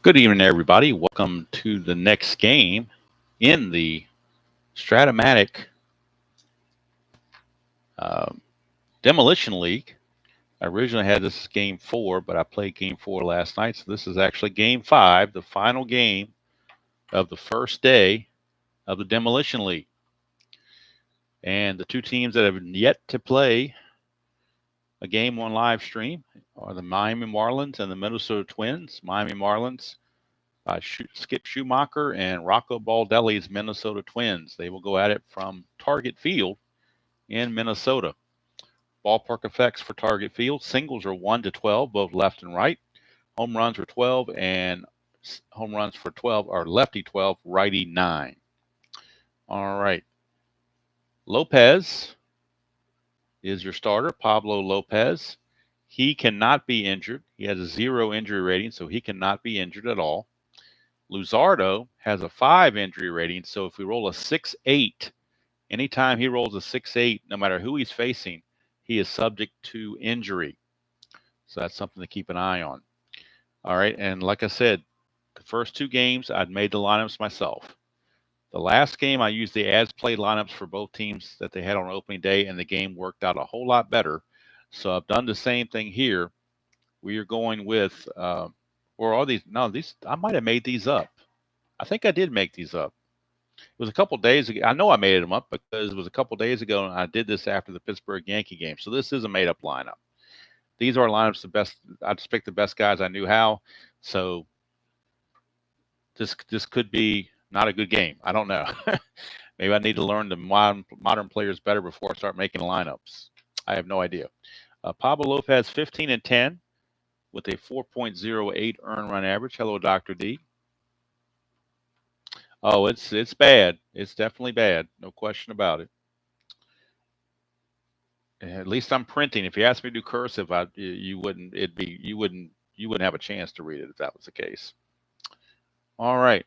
Good evening, everybody. Welcome to the next game in the Strat-O-Matic uh, Demolition League. I originally had this as game 4, but I played game 4 last night, so this is actually game 5, the final game of the first day of the Demolition League. And the two teams that have yet to play a game on live stream are the Miami Marlins and the Minnesota Twins. Miami Marlins by Skip Schumacher and Rocco Baldelli's Minnesota Twins. They will go at it from Target Field in Minnesota. Ballpark effects for Target Field. Singles are 1 to 12, both left and right. Home runs are 12, and home runs for 12 are lefty 12, righty 9. All right. Lopez is your starter, Pablo Lopez. He cannot be injured. He has a 0 injury rating, so he cannot be injured at all. Luzardo has a 5 injury rating, so if we roll a 6-8, anytime he rolls a 6-8, no matter who he's facing, he is subject to injury. So that's something to keep an eye on. All right, and like I said, the first 2 games, I'd made the lineups myself. The last game, I used the as-played lineups for both teams that they had on opening day, and the game worked out a whole lot better. So I've done the same thing here. We are going with, or are these? No, these I might have made these up. I think I did make these up. It was a couple days ago. I know I made them up because it was a couple days ago, and I did this after the Pittsburgh Yankee game. So this is a made-up lineup. These are lineups the best. I just picked the best guys I knew how. So this could be not a good game. I don't know. Maybe I need to learn the modern players better before I start making lineups. I have no idea. Pablo Lopez 15 and 10 with a 4.08 earned run average. Hello, Dr. D. Oh, it's bad. It's definitely bad. No question about it. At least I'm printing. If you asked me to do cursive, you wouldn't have a chance to read it if that was the case. All right.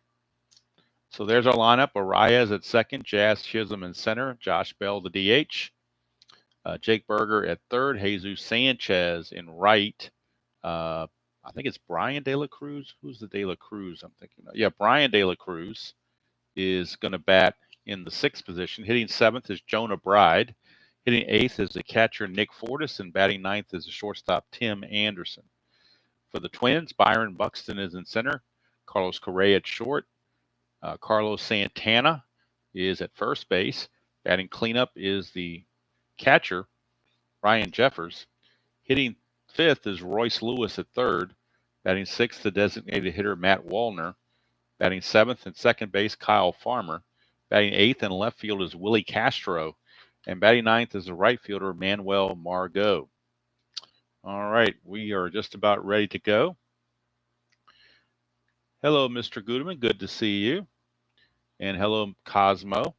So there's our lineup. Arias at second, Jazz Chisholm in center, Josh Bell the DH, Jake Berger at third, Jesus Sanchez in right. I think it's Brian De La Cruz. Who's the De La Cruz I'm thinking of? Yeah, Brian De La Cruz is going to bat in the 6th position. Hitting 7th is Jonah Bride. Hitting 8th is the catcher Nick Fortis, and batting 9th is the shortstop Tim Anderson. For the Twins, Byron Buxton is in center, Carlos Correa at short, Carlos Santana is at first base. Batting cleanup is the catcher Ryan Jeffers. Hitting 5th is Royce Lewis at third. Batting 6th, the designated hitter Matt Wallner. Batting 7th and second base, Kyle Farmer. Batting 8th in left field is Willie Castro. And batting 9th is the right fielder, Manuel Margot. All right, we are just about ready to go. Hello, Mr. Gudeman. Good to see you. And hello, Cosmo.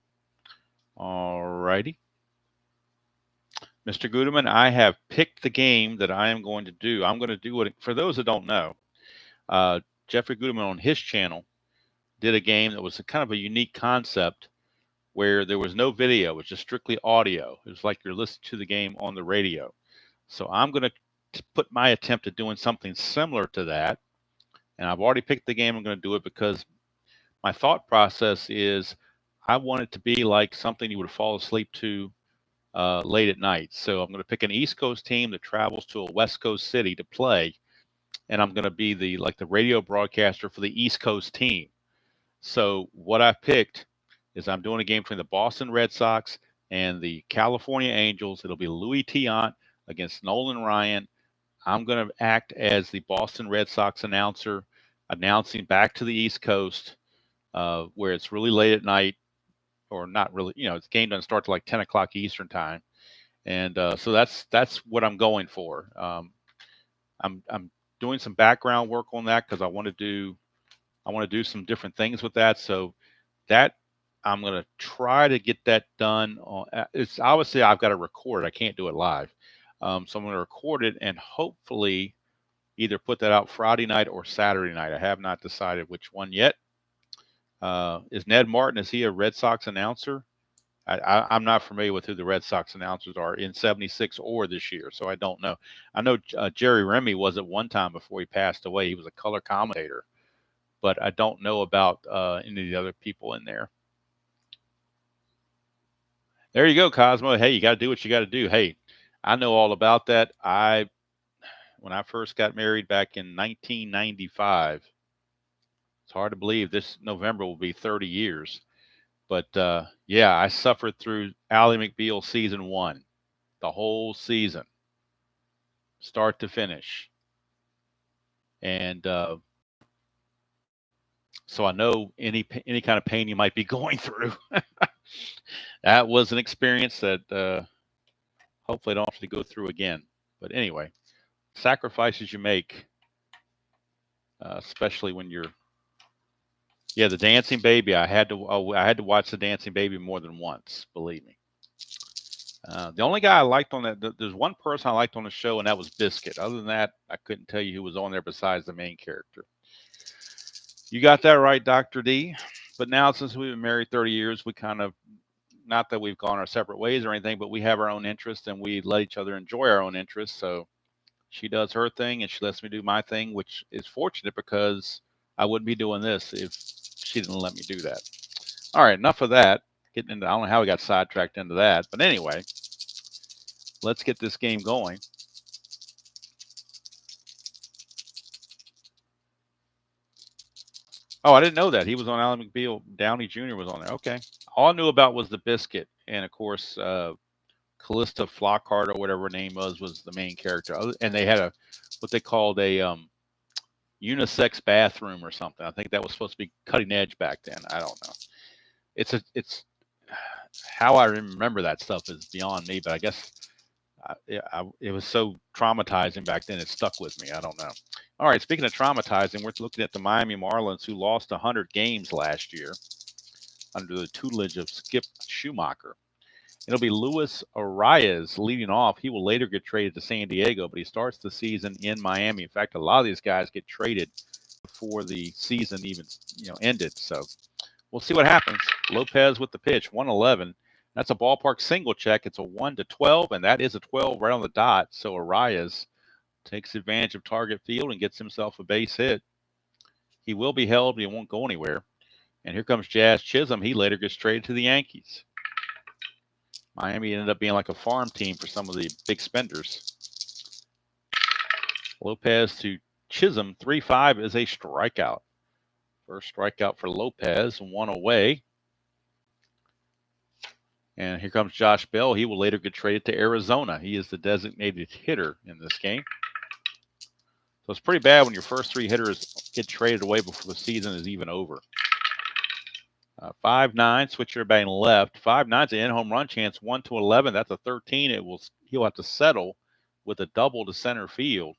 All righty. Mr. Gudeman, I have picked the game that I am going to do. I'm going to do it. For those that don't know, Jeffrey Gudeman on his channel did a game that was a kind of a unique concept where there was no video. It was just strictly audio. It was like you're listening to the game on the radio. So I'm going to put my attempt at doing something similar to that. And I've already picked the game. I'm going to do it because my thought process is I want it to be like something you would fall asleep to late at night. So I'm going to pick an East Coast team that travels to a West Coast city to play, and I'm going to be the radio broadcaster for the East Coast team. So what I've picked is I'm doing a game between the Boston Red Sox and the California Angels. It'll be Louis Tiant against Nolan Ryan. I'm going to act as the Boston Red Sox announcer, announcing back to the East Coast where it's really late at night, or not really, the game doesn't start till like 10 o'clock Eastern time. And so that's what I'm going for. I'm doing some background work on that because I want to do some different things with that. So that I'm going to try to get that done. It's obviously I've got to record it. I can't do it live. So I'm going to record it and hopefully either put that out Friday night or Saturday night. I have not decided which one yet. Is Ned Martin, is he a Red Sox announcer? I'm not familiar with who the Red Sox announcers are in 76 or this year, so I don't know. I know Jerry Remy was at one time before he passed away. He was a color commentator but I don't know about any of the other people in there. There you go, Cosmo. Hey, you got to do what you got to do. Hey, I know all about that. When I first got married back in 1995, it's hard to believe this November will be 30 years. But yeah, I suffered through Ally McBeal season 1, the whole season, start to finish. And so I know any kind of pain you might be going through. That was an experience that hopefully I don't have to go through again. But anyway, sacrifices you make, especially when you're, yeah, the Dancing Baby. I had to watch the Dancing Baby more than once. Believe me. The only guy I liked on that, there's one person I liked on the show, and that was Biscuit. Other than that, I couldn't tell you who was on there besides the main character. You got that right, Dr. D. But now, since we've been married 30 years, we kind of, not that we've gone our separate ways or anything, but we have our own interests and we let each other enjoy our own interests. So she does her thing and she lets me do my thing, which is fortunate because I wouldn't be doing this if she didn't let me do that. All right, enough of that. Getting into, I don't know how we got sidetracked into that, but anyway, let's get this game going. Oh, I didn't know that. He was on Ally McBeal. Downey Jr. was on there. Okay. All I knew about was the Biscuit. And, of course, Callista Flockhart or whatever her name was the main character. And they had what they called a unisex bathroom or something. I think that was supposed to be cutting edge back then. I don't know. It's how I remember that stuff is beyond me, but I guess it was so traumatizing back then. It stuck with me. I don't know. All right. Speaking of traumatizing, we're looking at the Miami Marlins, who lost 100 games last year under the tutelage of Skip Schumacher. It'll be Luis Arias leading off. He will later get traded to San Diego, but he starts the season in Miami. In fact, a lot of these guys get traded before the season even ended. So we'll see what happens. Lopez with the pitch, 111. That's a ballpark single check. It's a 1-12, and that is a 12 right on the dot. So Arias takes advantage of target field and gets himself a base hit. He will be held, but he won't go anywhere. And here comes Jazz Chisholm. He later gets traded to the Yankees. Miami ended up being like a farm team for some of the big spenders. Lopez to Chisholm, 3-5 is a strikeout. First strikeout for Lopez, 1 away. And here comes Josh Bell. He will later get traded to Arizona. He is the designated hitter in this game. So it's pretty bad when your first 3 hitters get traded away before the season is even over. 5-9, switcher batting left. 5-9's an in-home run chance, 1-11. That's a 13. He'll have to settle with a double to center field.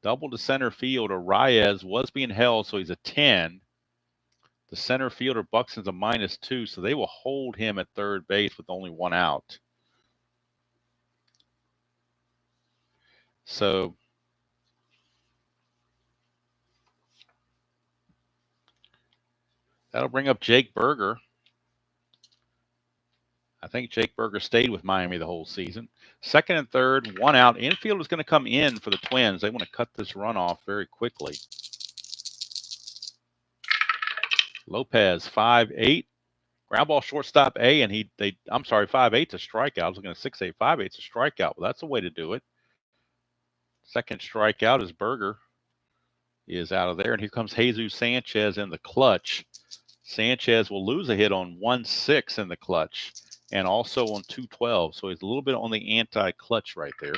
Double to center field. Arias was being held, so he's a 10. The center fielder Buxton's a -2, so they will hold him at third base with only 1 out. So that'll bring up Jake Berger. I think Jake Berger stayed with Miami the whole season. Second and third, 1 out. Infield is going to come in for the Twins. They want to cut this run off very quickly. Lopez, 5-8. Ground ball shortstop A, and 5-8's a strikeout. I was looking at 6-8. 5-8's a strikeout. Well, that's a way to do it. Second strikeout is Berger is out of there. And here comes Jesus Sanchez in the clutch. Sanchez will lose a hit on 1-6 in the clutch and also on 2-12. So he's a little bit on the anti-clutch right there.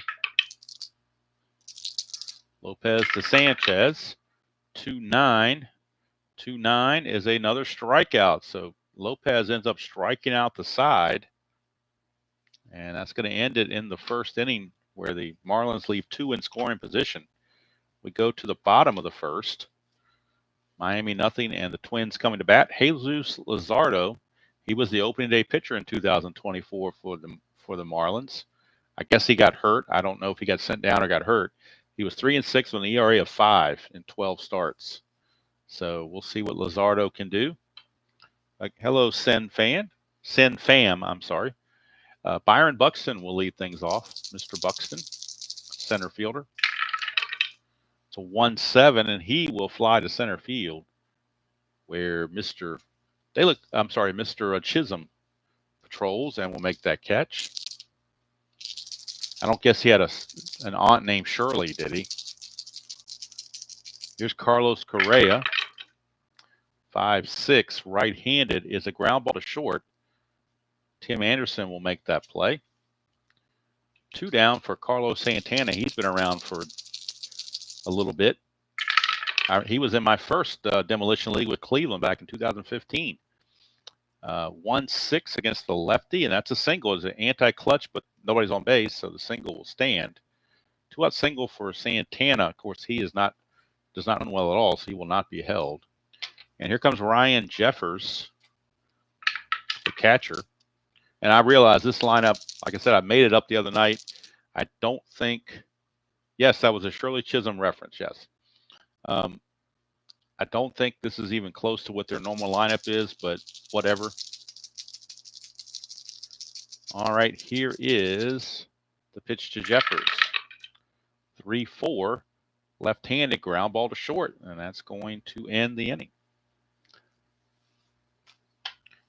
Lopez to Sanchez, 2-9. 2-9 is another strikeout. So Lopez ends up striking out the side. And that's going to end it in the first inning where the Marlins leave 2 in scoring position. We go to the bottom of the first. Miami nothing, and the Twins coming to bat. Jesus Luzardo, he was the opening day pitcher in 2024 for the Marlins. I guess he got hurt. I don't know if he got sent down or got hurt. He was 3-6 with an ERA of 5 in 12 starts. So we'll see what Luzardo can do. Hello, Sen Fam. I'm sorry. Byron Buxton will lead things off. Mr. Buxton, center fielder. It's a 1-7, and he will fly to center field, where Mr. Chisholm patrols and will make that catch. I don't guess he had an aunt named Shirley, did he? Here's Carlos Correa. 5-6, right-handed, is a ground ball to short. Tim Anderson will make that play. 2 down for Carlos Santana. He's been around for a little bit. He was in my first demolition league with Cleveland back in 2015. 1-6 against the lefty, and that's a single. It's an anti-clutch, but nobody's on base, so the single will stand. 2-out single for Santana. Of course, he does not run well at all, so he will not be held. And here comes Ryan Jeffers, the catcher. And I realize this lineup, like I said, I made it up the other night. I don't think, yes, that was a Shirley Chisholm reference, yes. I don't think this is even close to what their normal lineup is, but whatever. All right, here is the pitch to Jeffers. 3-4, left-handed ground ball to short, and that's going to end the inning.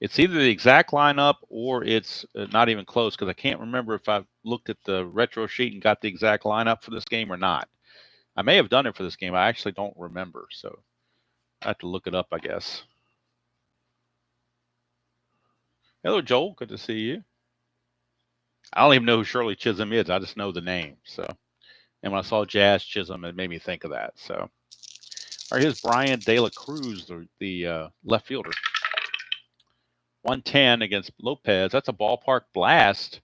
It's either the exact lineup or it's not even close, because I can't remember if I've looked at the retro sheet and got the exact lineup for this game or not. I may have done it for this game. I actually don't remember, so I have to look it up, I guess. Hello, Joel. Good to see you. I don't even know who Shirley Chisholm is. I just know the name. So, and when I saw Jazz Chisholm, it made me think of that. So, all right, here's Brian De La Cruz, the left fielder. 1-10 against Lopez. That's a ballpark blast.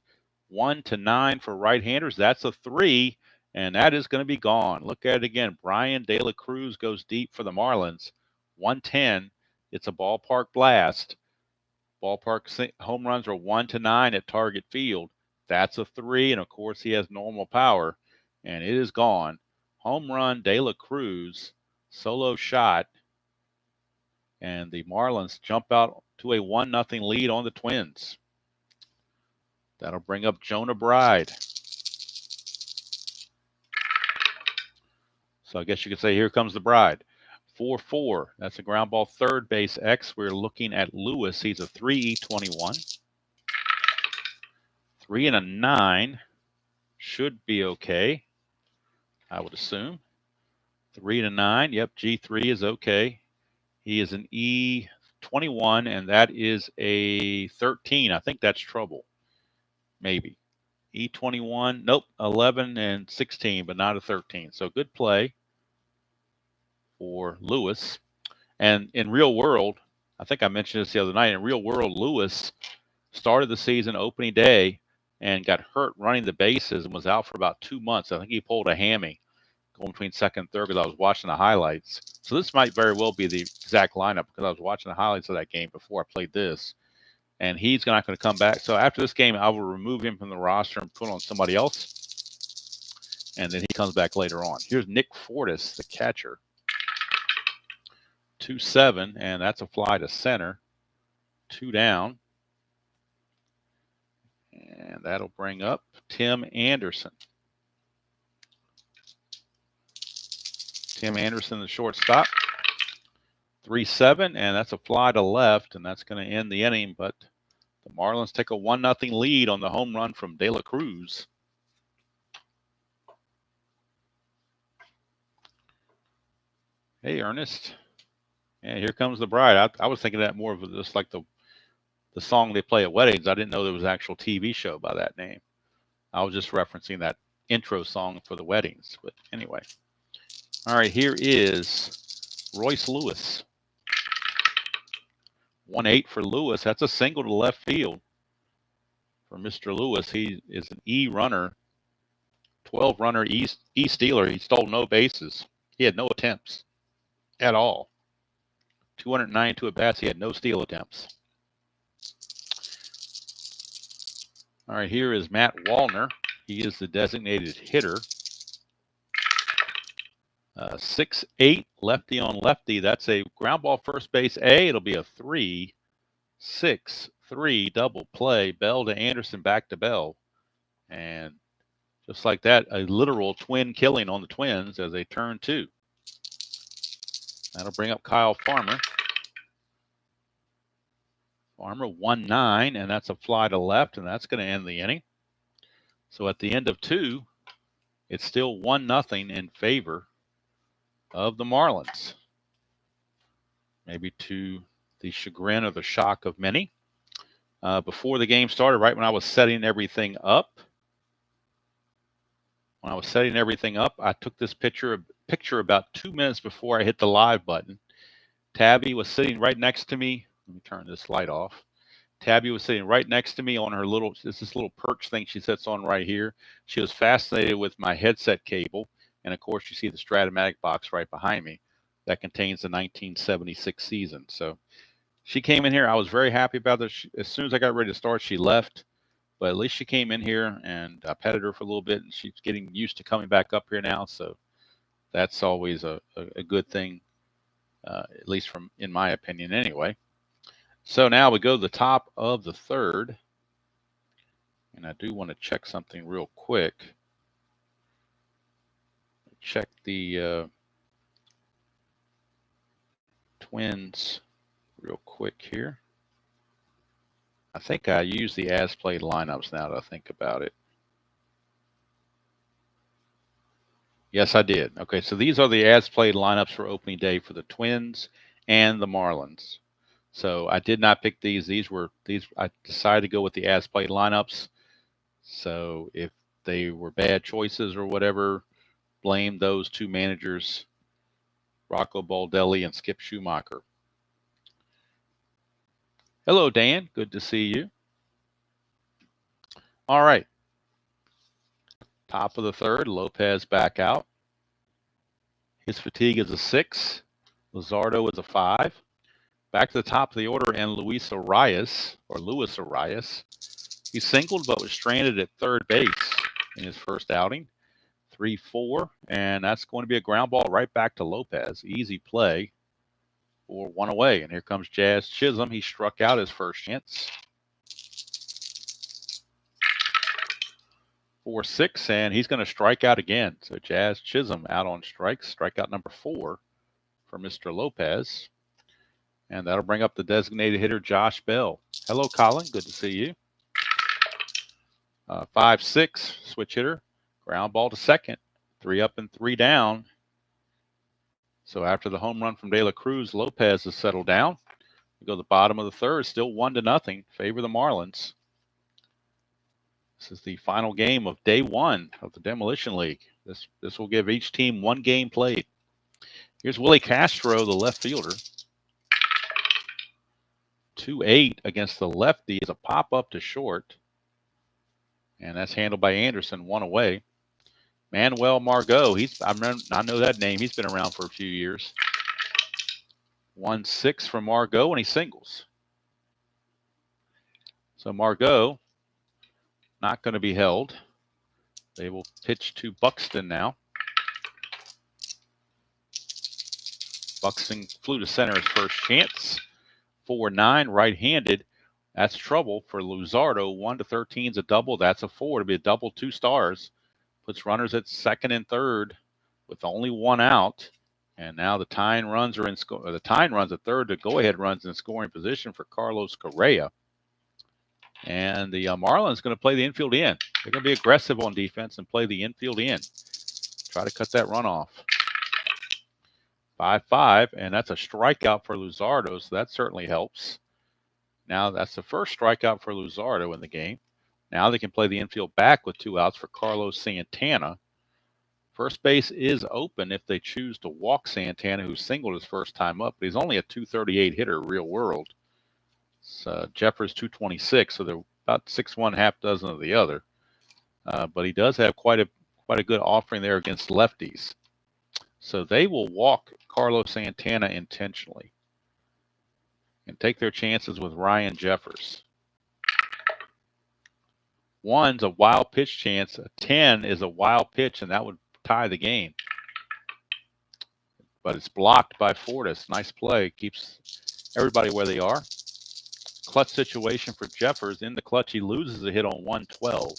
1-9 for right-handers. That's a 3, and that is going to be gone. Look at it again. Brian De La Cruz goes deep for the Marlins. 1-10. It's a ballpark blast. Ballpark home runs are 1-9 at Target Field. That's a 3, and of course he has normal power, and it is gone. Home run, De La Cruz, solo shot, and the Marlins jump out to a 1-0 lead on the Twins. That'll bring up Jonah Bride. So I guess you could say here comes the Bride. 4-4. That's a ground ball third base X. We're looking at Lewis. He's a 3-21. 3 and a 9 should be okay, I would assume. 3 and a 9. Yep, G3 is okay. He is an E21, and that is a 13. I think that's trouble. Maybe. E21. Nope, 11 and 16, but not a 13. So good play for Lewis. And in real world, I think I mentioned this the other night, in real world, Lewis started the season opening day and got hurt running the bases and was out for about 2 months. I think he pulled a hammy going between second and third, because I was watching the highlights. So this might very well be the exact lineup, because I was watching the highlights of that game before I played this. And he's not going to come back. So after this game, I will remove him from the roster and put on somebody else. And then he comes back later on. Here's Nick Fortis, the catcher. 2-7, and that's a fly to center. 2 down. And that'll bring up Tim Anderson. Tim Anderson, the shortstop. 3-7, and that's a fly to left, and that's going to end the inning. But the Marlins take a 1-0 lead on the home run from De La Cruz. Hey, Ernest. And here comes the Bride. I was thinking that more of just like the song they play at weddings. I didn't know there was an actual TV show by that name. I was just referencing that intro song for the weddings. But anyway. All right, here is Royce Lewis. 1-8 for Lewis. That's a single to left field for Mr. Lewis. He is an E runner, 12 runner E stealer. He stole no bases. He had no attempts at all. 292 at bats. He had no steal attempts. All right, here is Matt Wallner. He is the designated hitter. 6-8, lefty on lefty. That's a ground ball first base A. It'll be a 3-6-3 double play. Bell to Anderson, back to Bell. And just like that, a literal twin killing on the Twins as they turn 2. That'll bring up Kyle Farmer. Farmer 1-9, and that's a fly to left, and that's going to end the inning. So at the end of 2, it's still 1-0 in favor of the Marlins. Maybe to the chagrin or the shock of many. Before the game started, right when I was setting everything up, I took this picture about 2 minutes before I hit the live button. Tabby was sitting right next to me. Let me turn this light off. Tabby was sitting right next to me on her this little perch thing she sits on right here. She was fascinated with my headset cable. And of course, you see the Strat-O-Matic box right behind me that contains the 1976 season. So she came in here. I was very happy about this. As soon as I got ready to start, she left. But at least she came in here, and I petted her for a little bit, and she's getting used to coming back up here now. So that's always a good thing, at least in my opinion anyway. So now we go to the top of the 3rd. And I do want to check something real quick. Check the Twins real quick here. I think I used the as-played lineups now that I think about it. Yes, I did. Okay, so these are the as-played lineups for opening day for the Twins and the Marlins. So I did not pick these. I decided to go with the as-played lineups. So if they were bad choices or whatever, blame those 2 managers, Rocco Baldelli and Skip Schumacher. Hello, Dan. Good to see you. All right. Top of the 3rd, Lopez back out. His fatigue is a 6. Luzardo is a 5. Back to the top of the order, and Luis Arias. He singled but was stranded at 3rd base in his first outing. 3-4, and that's going to be a ground ball right back to Lopez. Easy play for 1 away. And here comes Jazz Chisholm. He struck out his first chance. 4-6, and he's going to strike out again. So Jazz Chisholm out on strikes. Strikeout number 4 for Mr. Lopez. And that'll bring up the designated hitter, Josh Bell. Hello, Colin. Good to see you. 5-6, switch hitter. Ground ball to second. 3 up and 3 down. So after the home run from De La Cruz, Lopez has settled down. We go to the bottom of the 3rd, still 1-0, favor the Marlins. This is the final game of day 1 of the Demolition League. This will give each team 1 game played. Here's Willie Castro, the left fielder. 2-8 against the lefty is a pop-up to short. And that's handled by Anderson, 1 away. Manuel Margot, I know that name. He's been around for a few years. 1-6 from Margot, and he singles. So Margot not going to be held. They will pitch to Buxton now. Buxton flew to center his first chance. 4-9, right-handed. That's trouble for Luzardo. 1-13 is a double. That's a 4. It'll be a double, 2 stars. Puts runners at 2nd and 3rd with only 1 out. And now the tying runs are the tying runs at 3rd. The go-ahead runs in scoring position for Carlos Correa. And the Marlins going to play the infield in. They're going to be aggressive on defense and play the infield in. Try to cut that run off. 5-5, and that's a strikeout for Luzardo, so that certainly helps. Now that's the first strikeout for Luzardo in the game. Now they can play the infield back with 2 outs for Carlos Santana. First base is open if they choose to walk Santana, who singled his first time up, but he's only a 238 hitter real world. Jeffers 226, so they're about 6-1, half dozen of the other. But he does have quite a good offering there against lefties. So they will walk Carlos Santana intentionally and take their chances with Ryan Jeffers. 1's a wild pitch chance. A 10 is a wild pitch, and that would tie the game. But it's blocked by Fortis. Nice play. Keeps everybody where they are. Clutch situation for Jeffers. In the clutch, he loses a hit on 112.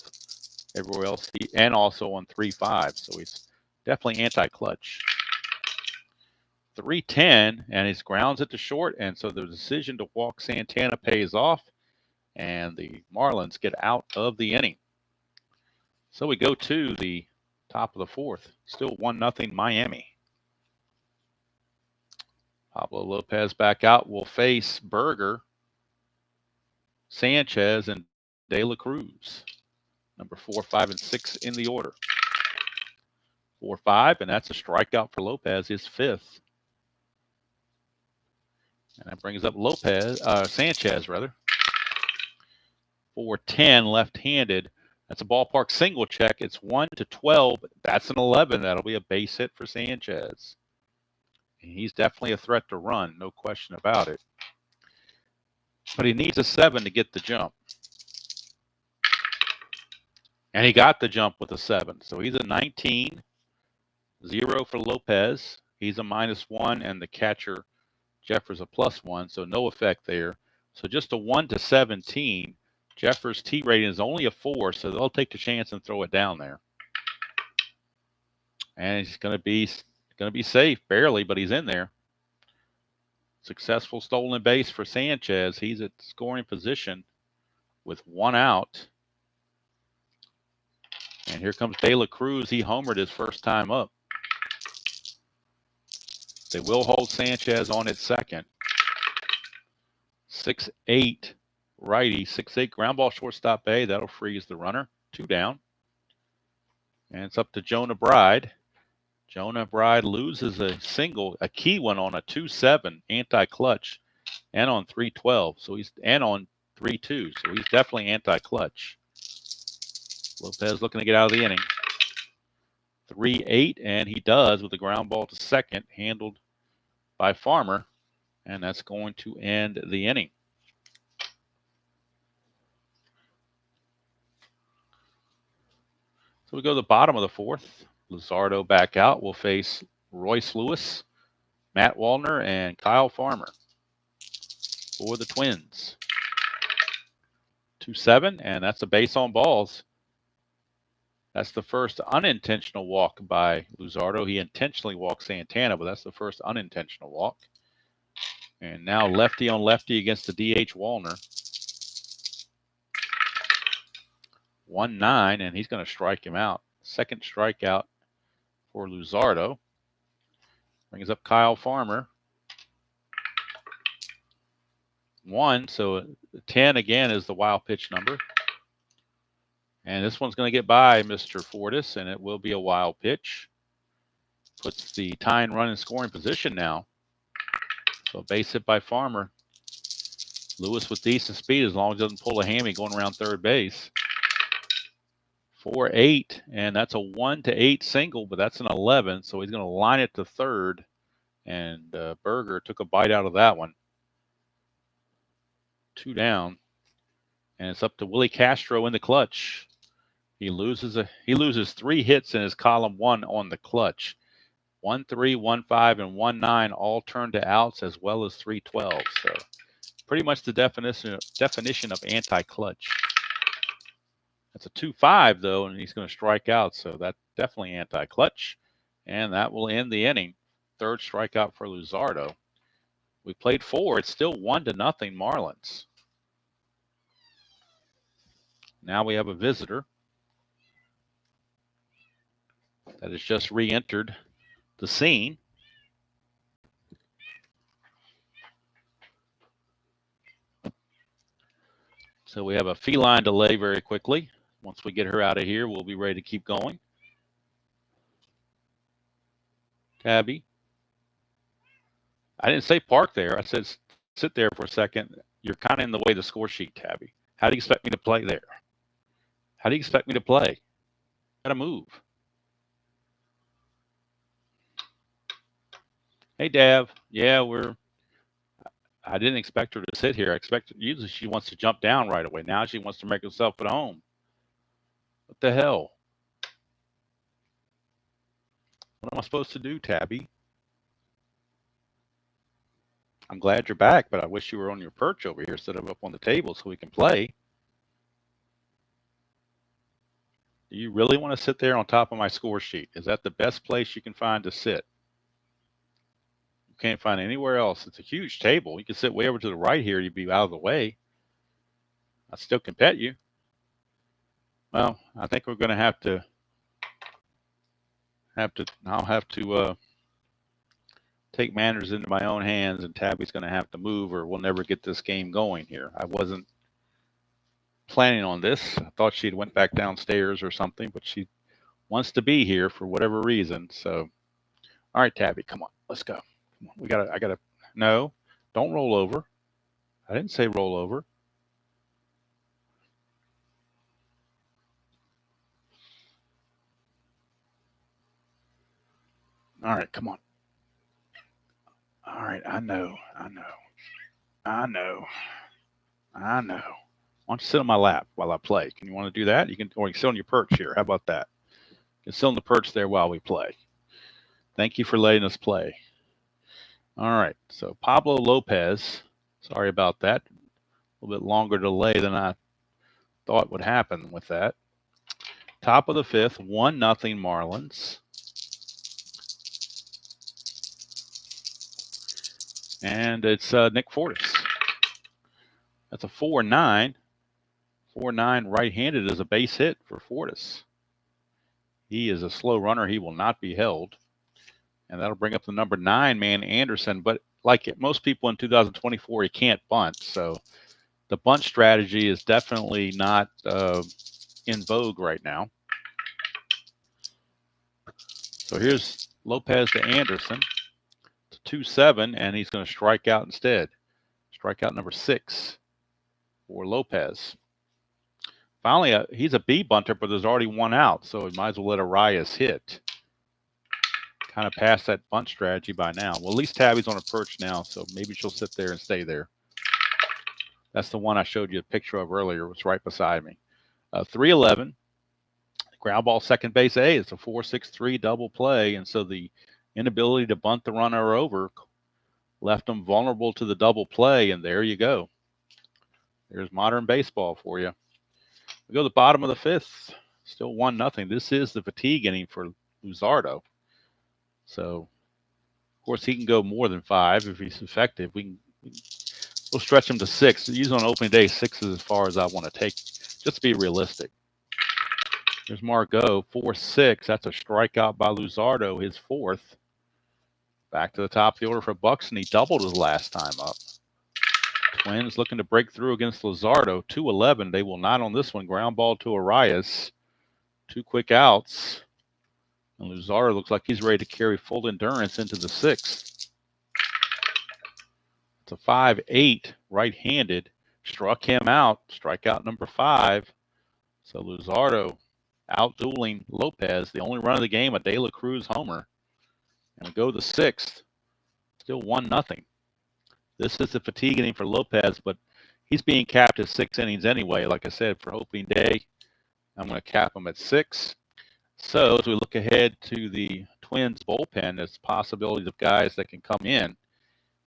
Everywhere else, and also on 3-5. So he's definitely anti-clutch. 3-10, and he's grounds it to short, and so the decision to walk Santana pays off, and the Marlins get out of the inning. So we go to the top of the fourth. Still 1-0 Miami. Pablo Lopez back out will face Berger, Sanchez, and De La Cruz. Number 4, 5, and 6 in the order. 4-5, and that's a strikeout for Lopez, his fifth. And that brings up Sanchez, rather. 4-10, left-handed. That's a ballpark single check. It's 1-12. That's an 11. That'll be a base hit for Sanchez. And he's definitely a threat to run, no question about it. But he needs a 7 to get the jump. And he got the jump with a 7. So he's a 19. 0 for Lopez. He's a -1, and the catcher, Jeffers, a +1. So no effect there. So just a 1-17. Jeffers' T rating is only a 4, so they'll take the chance and throw it down there. And he's going to be safe, barely, but he's in there. Successful stolen base for Sanchez. He's at scoring position with 1 out. And here comes De La Cruz. He homered his first time up. They will hold Sanchez on at second. 6-8 righty, 6-8 ground ball shortstop A. That'll freeze the runner. 2 down. And it's up to Jonah Bride. Jonah Bride loses a key one on a 2-7 anti-clutch and on 3-12. And on 3-2. So he's definitely anti-clutch. Lopez looking to get out of the inning. 3-8, and he does with the ground ball to second, handled by Farmer, and that's going to end the inning. So we go to the bottom of the fourth. Luzardo back out will face Royce Lewis, Matt Wallner, and Kyle Farmer for the Twins. 2-7, and that's a base on balls. That's the first unintentional walk by Luzardo. He intentionally walked Santana, but that's the first unintentional walk. And now lefty on lefty against the DH Wallner. 1-9, and he's going to strike him out. Second strikeout for Luzardo. Brings up Kyle Farmer. 1, so 10 again is the wild pitch number. And this one's going to get by Mr. Fortis, and it will be a wild pitch. Puts the tying run in scoring position now. So base hit by Farmer. Lewis with decent speed as long as he doesn't pull a hammy going around third base. 4-8, and that's a 1-8 single, but that's an 11, so he's going to line it to third, and Berger took a bite out of that one. 2 down, and it's up to Willie Castro in the clutch. He loses 3 hits in his column 1 on the clutch. 1-3, 1-5, and 1-9 all turned to outs, as well as 3-12. So pretty much the definition of anti-clutch. That's a 2-5 though, and he's going to strike out, so that's definitely anti-clutch, and that will end the inning. Third strikeout for Luzardo. We played 4. It's still 1-0 Marlins. Now we have a visitor that has just re-entered the scene. So we have a feline delay very quickly. Once we get her out of here, we'll be ready to keep going. Tabby. I didn't say park there. I said sit there for a second. You're kind of in the way of the score sheet, Tabby. How do you expect me to play there? How do you expect me to play? Gotta move. Hey, Dav. Yeah, I didn't expect her to sit here. Usually she wants to jump down right away. Now she wants to make herself at home. What the hell? What am I supposed to do, Tabby? I'm glad you're back, but I wish you were on your perch over here instead of up on the table so we can play. Do you really want to sit there on top of my score sheet? Is that the best place you can find to sit? can't find anywhere else. It's a huge table. You can sit way over to the right here. You'd be out of the way. I still can pet you. Well, I think we're going to I'll have to take matters into my own hands, and Tabby's going to have to move, or we'll never get this game going here. I wasn't planning on this. I thought she'd went back downstairs or something, but she wants to be here for whatever reason. So, all right, Tabby, come on, let's go. I gotta. No, don't roll over. I didn't say roll over. All right, come on. All right, I know. Why don't you sit on my lap while I play? Can you want to do that? You can, or you can sit on your perch here. How about that? You can sit on the perch there while we play. Thank you for letting us play. All right, so Pablo Lopez. Sorry about that. A little bit longer delay than I thought would happen with that. Top of the fifth, 1-0 Marlins. And it's Nick Fortis. That's a 4-9. 4-9 right-handed is a base hit for Fortis. He is a slow runner. He will not be held. And that'll bring up the number 9 man, Anderson. But like most people in 2024, he can't bunt. So the bunt strategy is definitely not in vogue right now. So here's Lopez to Anderson. 2-7, and he's going to strike out instead. Strikeout number 6 for Lopez. Finally, he's a B bunter, but there's already one out, so he might as well let Arias hit. Kind of past that bunt strategy by now. Well, at least Tabby's on a perch now, so maybe she'll sit there and stay there. That's the one I showed you a picture of earlier. It was right beside me. 3-11. Ground ball second base A. It's a 4-6-3 double play, and so the inability to bunt the runner over left them vulnerable to the double play, and there you go. There's modern baseball for you. We go to the bottom of the fifth, still 1-0. This is the fatigue inning for Luzardo. So, of course, he can go more than 5 if he's effective. We'll stretch him to 6. Usually on opening day, 6 is as far as I want to take, just to be realistic. There's Margot, 4-6. That's a strikeout by Luzardo, his 4th. Back to the top of the order for Buxton. He doubled his last time up. Twins looking to break through against Luzardo. 2-11. They will not on this one. Ground ball to Arias. 2 quick outs. And Luzardo looks like he's ready to carry full endurance into the 6th. It's a 5-8 right-handed. Struck him out. Strikeout number 5. So Luzardo out-dueling Lopez. The only run of the game, a De La Cruz homer. And we go to the 6th. Still 1-0. This is the fatigue inning for Lopez, but he's being capped at 6 innings anyway. Like I said, for opening day, I'm going to cap him at 6. So as we look ahead to the Twins bullpen, there's possibilities of guys that can come in.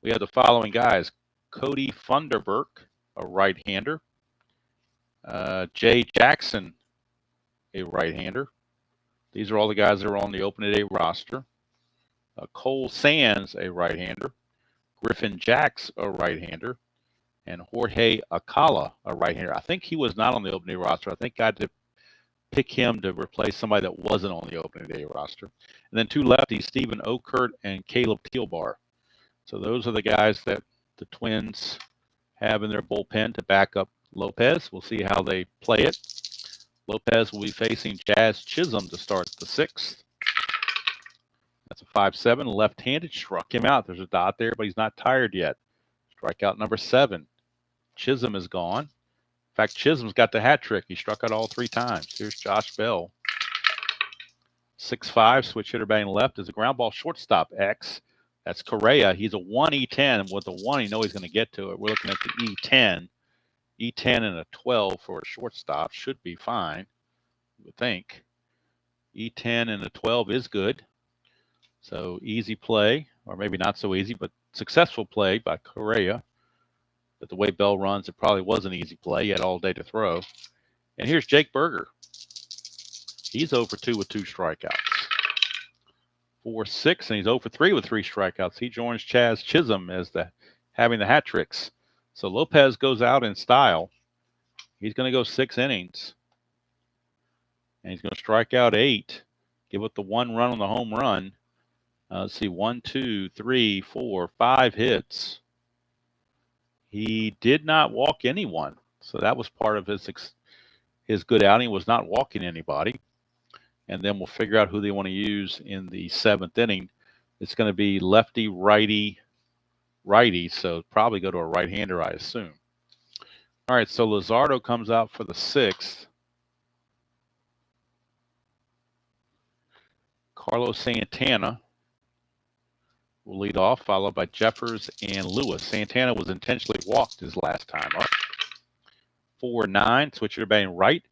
We have the following guys. Cody Funderburk, a right-hander. Jay Jackson, a right-hander. These are all the guys that are on the opening day roster. Cole Sands, a right-hander. Griffin Jacks, a right-hander. And Jorge Acala, a right-hander. I think he was not on the opening day roster. I think I had to pick him to replace somebody that wasn't on the opening day roster. And then 2 lefties, Stephen Okert and Caleb Tealbar. So those are the guys that the Twins have in their bullpen to back up Lopez. We'll see how they play it. Lopez will be facing Jazz Chisholm to start the 6th. That's a 5-7, left-handed. Struck him out. There's a dot there, but he's not tired yet. Strikeout number 7. Chisholm is gone. In fact, Chisholm's got the hat trick. He struck out all 3 times. Here's Josh Bell. 6'5", switch hitter batting left is a ground ball shortstop X. That's Correa. He's a 1 E10. And with the 1, you know he's going to get to it. We're looking at the E10. E10 and a 12 for a shortstop should be fine, you would think. E10 and a 12 is good. So easy play, or maybe not so easy, but successful play by Correa. But the way Bell runs, it probably was an easy play. He had all day to throw. And here's Jake Berger. He's over 2 with 2 strikeouts. 4-6, and he's 0 for 3 with 3 strikeouts. He joins Chaz Chisholm as having the hat tricks. So Lopez goes out in style. He's going to go 6 innings. And he's going to strike out 8, give up the 1 run on the home run. Let's see, 1, 2, 3, 4, 5 hits. He did not walk anyone. So that was part of his good outing, was not walking anybody. And then we'll figure out who they want to use in the 7th inning. It's going to be lefty, righty, righty. So probably go to a right-hander, I assume. All right, so Luzardo comes out for the 6th. Carlos Santana will lead off, followed by Jeffers and Lewis. Santana was intentionally walked his last time up. 4-9, switcher to batting right,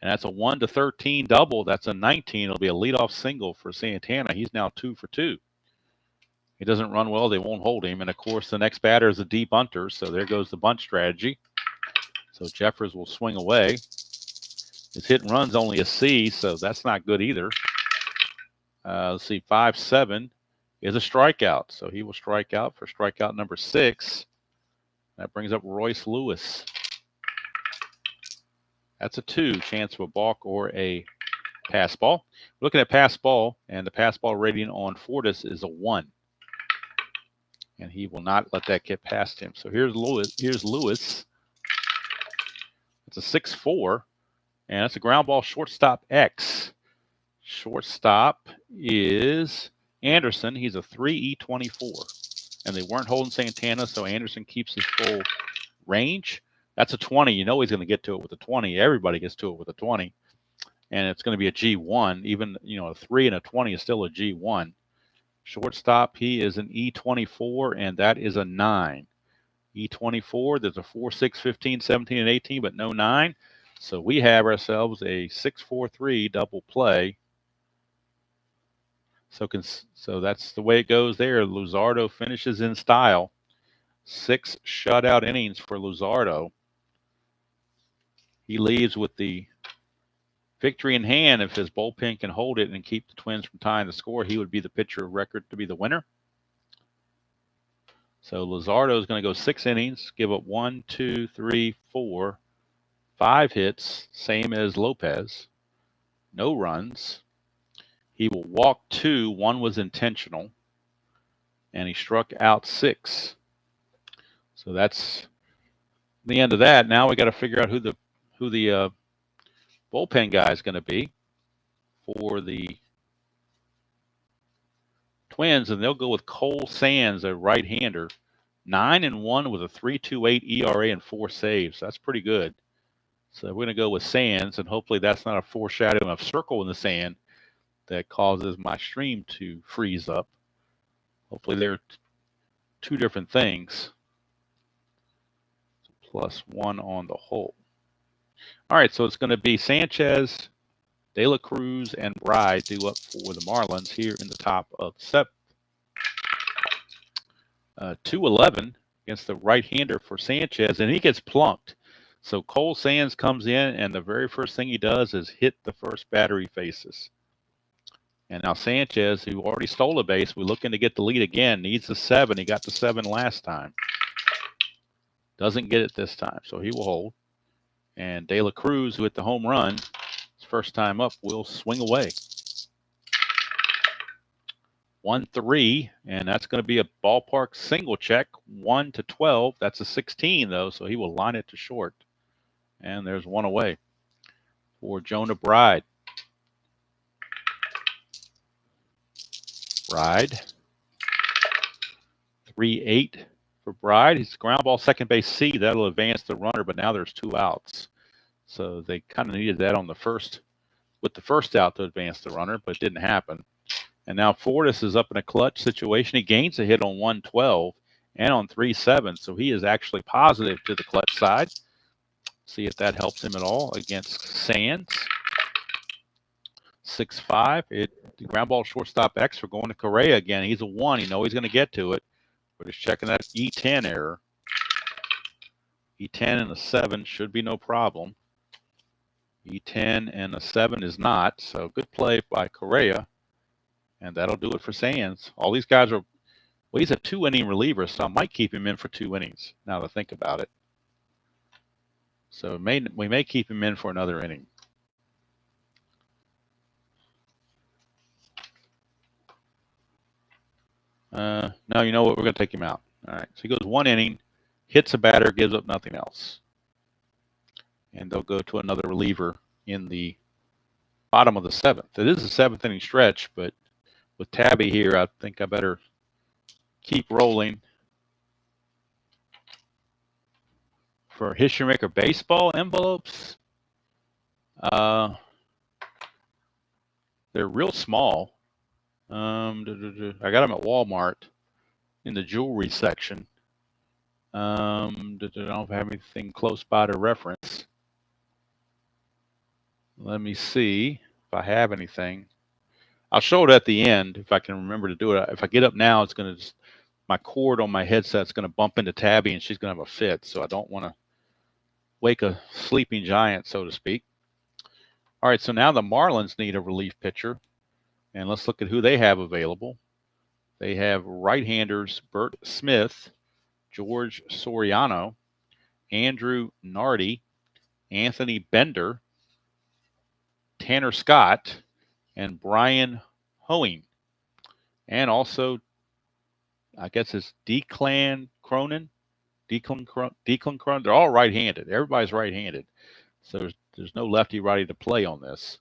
and that's a 1-13 double. That's a 19. It'll be a leadoff single for Santana. He's now 2 for 2. He doesn't run well, they won't hold him. And of course, the next batter is a deep bunter, so there goes the bunt strategy. So Jeffers will swing away. His hit and run's only a C, so that's not good either. Let's see, 5-7 is a strikeout. So he will strike out for strikeout number 6. That brings up Royce Lewis. That's a 2, chance of a balk or a pass ball. We're looking at pass ball, and the pass ball rating on Fortis is a 1. And he will not let that get past him. So here's Lewis. It's a 6-4, and that's a ground ball, shortstop X. Shortstop is Anderson. He's a 3E24. And they weren't holding Santana, so Anderson keeps his full range. That's a 20. You know he's going to get to it with a 20. Everybody gets to it with a 20. And it's going to be a G1. Even, a 3 and a 20 is still a G1. Shortstop, he is an E24, and that is a 9. E24, there's a 4, 6, 15, 17, and 18, but no 9. So we have ourselves a 6-4-3 double play. So that's the way it goes there. Luzardo finishes in style. 6 shutout innings for Luzardo. He leaves with the victory in hand. If his bullpen can hold it and keep the Twins from tying the score, he would be the pitcher of record to be the winner. So Luzardo is going to go 6 innings, give up 1, 2, 3, 4, 5 hits, same as Lopez. No runs. He will walk 2. 1 was intentional. And he struck out 6. So that's the end of that. Now we got to figure out who the bullpen guy is going to be for the Twins, and they'll go with Cole Sands, a right-hander. 9-1 with a 3.28 ERA and 4 saves. That's pretty good. So we're going to go with Sands, and hopefully that's not a foreshadowing of circle in the sand that causes my stream to freeze up. Hopefully they're 2 different things. +1 on the whole. All right, so it's going to be Sanchez, De La Cruz, and Bride due up for the Marlins here in the top of the 7th. 2-11 against the right-hander for Sanchez, and he gets plunked. So Cole Sands comes in, and the very first thing he does is hit the first batter he faces. And now Sanchez, who already stole a base, we're looking to get the lead again, needs the 7. He got the 7 last time. Doesn't get it this time, so he will hold. And De La Cruz, who hit the home run, his first time up, will swing away. 1-3, and that's going to be a ballpark single check. 1-12. That's a 16, though, so he will line it to short. And there's 1 away for Jonah Bride. Bride. 3-8 for Bride. He's ground ball second base C. That'll advance the runner, but now there's 2 outs. So they kind of needed that on the first, with the first out to advance the runner, but it didn't happen. And now Fortis is up in a clutch situation. He gains a hit on 112 and on 3-7, so he is actually positive to the clutch side. See if that helps him at all against Sands. 6-5. The ground ball shortstop X for going to Correa again. He's a 1. You know he's going to get to it. We're just checking that E10 error. E10 and a 7 should be no problem. E10 and a 7 is not. So good play by Correa. And that'll do it for Sands. All these guys are, well, he's a 2-inning reliever, so I might keep him in for 2 innings, now that I think about it. So we may keep him in for another inning. No, you know what? We're going to take him out. All right. So he goes 1 inning, hits a batter, gives up nothing else. And they'll go to another reliever in the bottom of the 7th. It is a 7th inning stretch, but with Tabby here, I think I better keep rolling. For History Maker baseball envelopes, they're real small. I got them at Walmart in the jewelry section. I don't have anything close by to reference. Let me see if I have anything. I'll show it at the end if I can remember to do it. If I get up now, it's going to my cord on my headset's going to bump into Tabby, and she's going to have a fit. So I don't want to wake a sleeping giant, so to speak. All right, so now the Marlins need a relief pitcher, and let's look at who they have available. They have right-handers Bert Smith, George Soriano, Andrew Nardi, Anthony Bender, Tanner Scott, and Brian Hoeing. And also, I guess it's Declan Cronin. They're all right-handed. Everybody's right-handed. So there's no lefty-righty to play on this.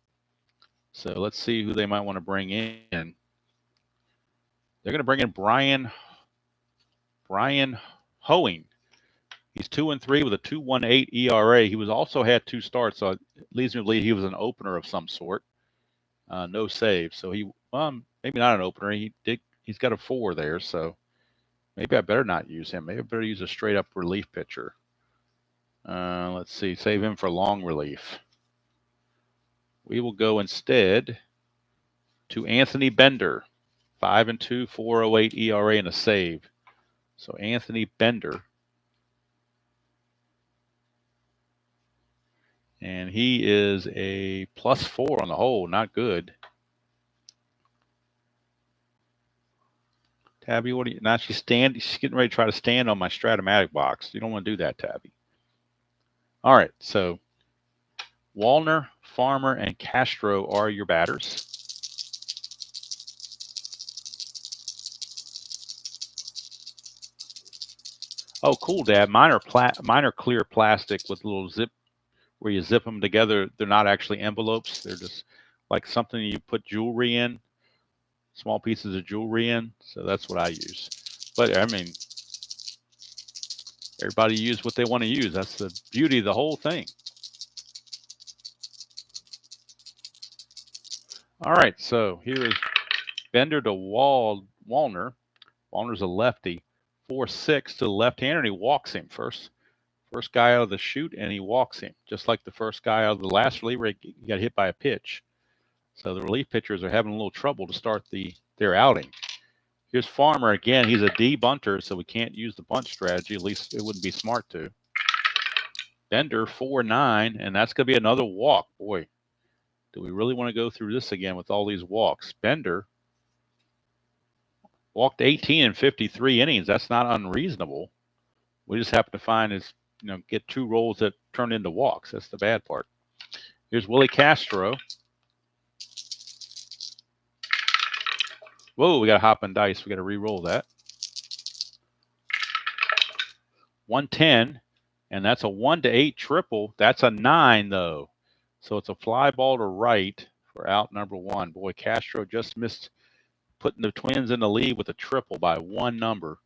So let's see who they might want to bring in. They're going to bring in Brian Hoeing. He's 2-3 with a 2.18 ERA. He was also had 2 starts, so it leads me to believe he was an opener of some sort. No save, so he maybe not an opener. He's got a 4 there, so maybe I better not use him. Maybe I better use a straight up relief pitcher. Let's see, save him for long relief. We will go instead to Anthony Bender, 5-2, 4.08 ERA and a save. So Anthony Bender. And he is a +4 on the whole, not good. Tabby, what are you now? She's getting ready to try to stand on my Strat-O-Matic box. You don't want to do that, Tabby. All right, so Wallner, Farmer, and Castro are your batters. Oh, cool, Dad. Mine are clear plastic with a little zip where you zip them together. They're not actually envelopes. They're just like something you put jewelry in, small pieces of jewelry in. So that's what I use. But I mean, everybody use what they want to use. That's the beauty of the whole thing. All right, so here is Bender to Wallner. Wallner's a lefty. 4-6 to the left-hander, and he walks him first guy out of the chute, and he walks him, just like the first guy out of the last reliever. He got hit by a pitch. So the relief pitchers are having a little trouble to start their outing. Here's Farmer again. He's a D bunter, so we can't use the bunt strategy. At least it wouldn't be smart to. Bender 4-9, and that's going to be another walk. Boy, do we really want to go through this again with all these walks? Bender walked 18 in 53 innings. That's not unreasonable. We just happen to find get 2 rolls that turn into walks. That's the bad part. Here's Willie Castro. Whoa, we got a hop and dice. We got to re-roll that. 110, and that's a 1-8 triple. That's a 9, though. So it's a fly ball to right for out number 1. Boy, Castro just missed putting the Twins in the lead with a triple by 1 number.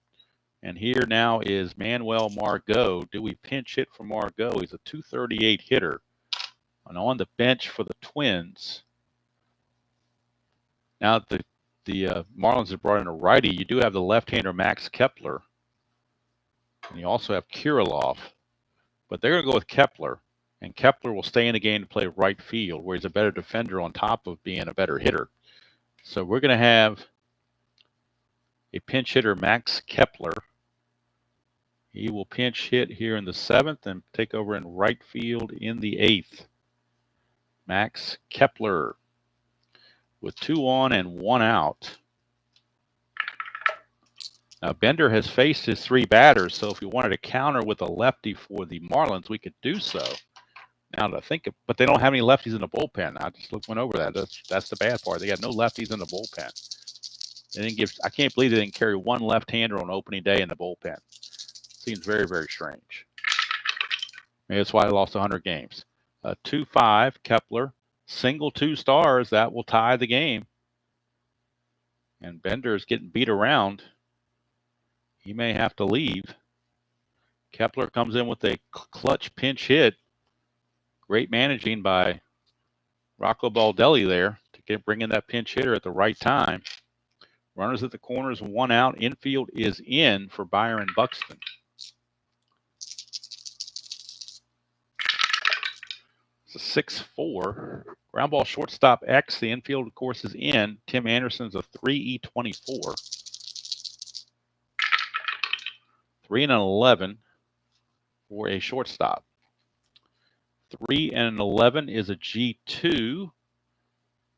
And here now is Manuel Margot. Do we pinch hit for Margot? He's a 238 hitter. And on the bench for the Twins. Now the Marlins have brought in a righty. You do have the left-hander Max Kepler. And you also have Kirilloff. But they're going to go with Kepler. And Kepler will stay in the game to play right field, where he's a better defender on top of being a better hitter. So we're going to have a pinch hitter, Max Kepler. He will pinch hit here in the 7th and take over in right field in the 8th. Max Kepler. with 2 on and 1 out. Now, Bender has faced his 3 batters, so if we wanted to counter with a lefty for the Marlins, we could do so. Now that I think of, but they don't have any lefties in the bullpen. I just went over that. That's the bad part. They got no lefties in the bullpen. They didn't give. I can't believe they didn't carry one left-hander on opening day in the bullpen. Seems very, very strange. Maybe that's why they lost 100 games. 2-5, Kepler, single 2 stars. That will tie the game. And Bender is getting beat around. He may have to leave. Kepler comes in with a clutch pinch hit. Great managing by Rocco Baldelli there to bring in that pinch hitter at the right time. Runners at the corners, 1 out. Infield is in for Byron Buxton. It's a 6-4. Ground ball shortstop X. The infield, of course, is in. Tim Anderson's a 3-E-24. 3-11 for a shortstop. 3-11 is a G2.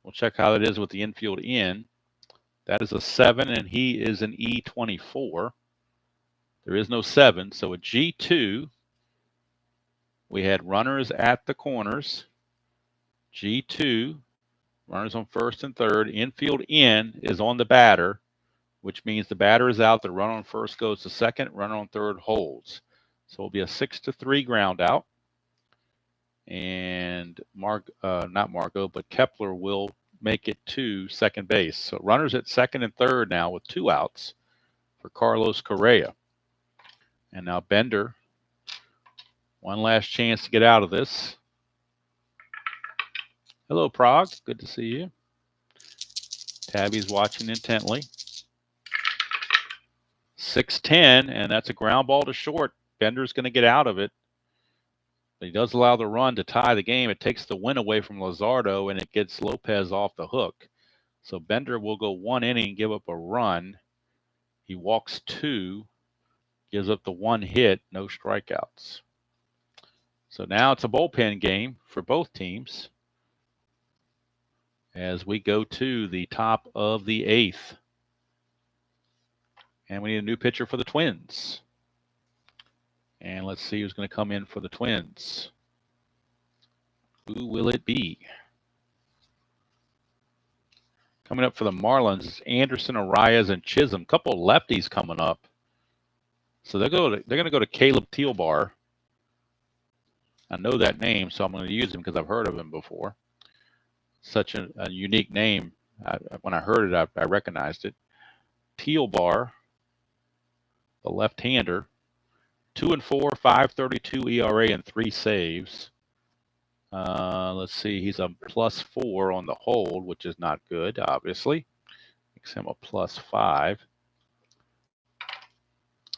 We'll check how that is with the infield in. That is a 7, and he is an E24. There is no 7, so a G2. We had runners at the corners. G2, runners on first and third. Infield in is on the batter, which means the batter is out. The runner on first goes to second. Runner on third holds. So it'll be a 6-3 ground out. And not Margot, but Kepler will make it to second base. So runners at second and third now with 2 outs for Carlos Correa. And now Bender, one last chance to get out of this. Hello, Prague. Good to see you. Tabby's watching intently. 6-10, and that's a ground ball to short. Bender's going to get out of it. But he does allow the run to tie the game. It takes the win away from Luzardo, and it gets Lopez off the hook. So Bender will go 1 inning, give up a run. He walks 2, gives up the 1 hit, no strikeouts. So now it's a bullpen game for both teams as we go to the top of the 8th. And we need a new pitcher for the Twins. And let's see who's going to come in for the Twins. Who will it be? Coming up for the Marlins is Anderson, Arias, and Chisholm. A couple of lefties coming up. So they're going to go to Caleb Thielbar. I know that name, so I'm going to use him because I've heard of him before. Such a unique name. When I heard it, I recognized it. Thielbar, the left-hander, 2-4, 5.32 ERA and 3 saves. Let's see, he's a +4 on the hold, which is not good, obviously. Makes him a +5.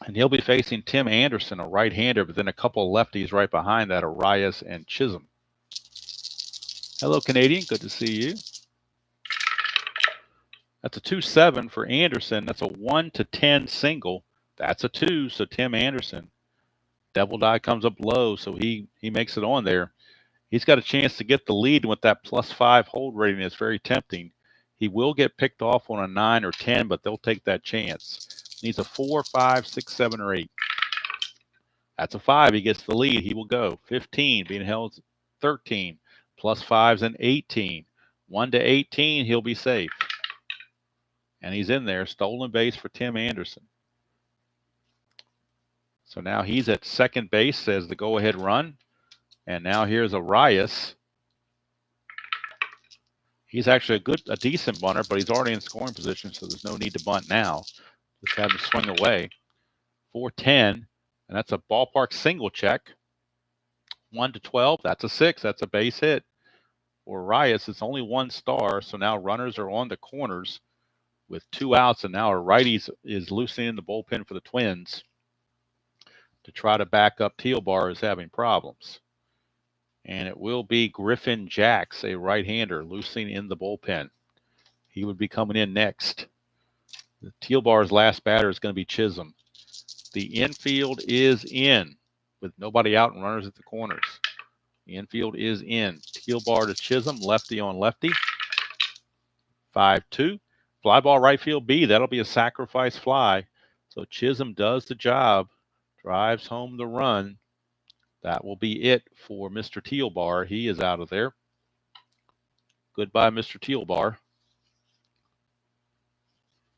And he'll be facing Tim Anderson, a right-hander, but then a couple of lefties right behind that, Arias and Chisholm. Hello, Canadian. Good to see you. That's a 2-7 for Anderson. That's a 1-10 single. That's a 2, so Tim Anderson. Devil Die comes up low, so he makes it on there. He's got a chance to get the lead with that +5 hold rating. It's very tempting. He will get picked off on a 9 or 10, but they'll take that chance. Needs a 4, 5, 6, 7, or 8. That's a 5. He gets the lead. He will go. 15, being held 13. +5's an 18. 1-18, he'll be safe. And he's in there. Stolen base for Tim Anderson. So now he's at second base as the go-ahead run. And now here's Arias. He's actually a decent bunter, but he's already in scoring position, so there's no need to bunt now. Just have him swing away. 4-10, and that's a ballpark single check. 1-12, that's a 6. That's a base hit. For Arias, it's only 1 star, so now runners are on the corners with 2 outs, and now a righty is loosening the bullpen for the Twins to try to back up Thielbar, is having problems. And it will be Griffin Jacks, a right-hander, loosening in the bullpen. He would be coming in next. Thielbar's last batter is going to be Chisholm. The infield is in with nobody out and runners at the corners. The infield is in. Thielbar to Chisholm, lefty on lefty. 5-2. Fly ball right field B. That'll be a sacrifice fly. So Chisholm does the job, drives home the run. That will be it for Mr. Tealbar. He is out of there. Goodbye, Mr. Tealbar.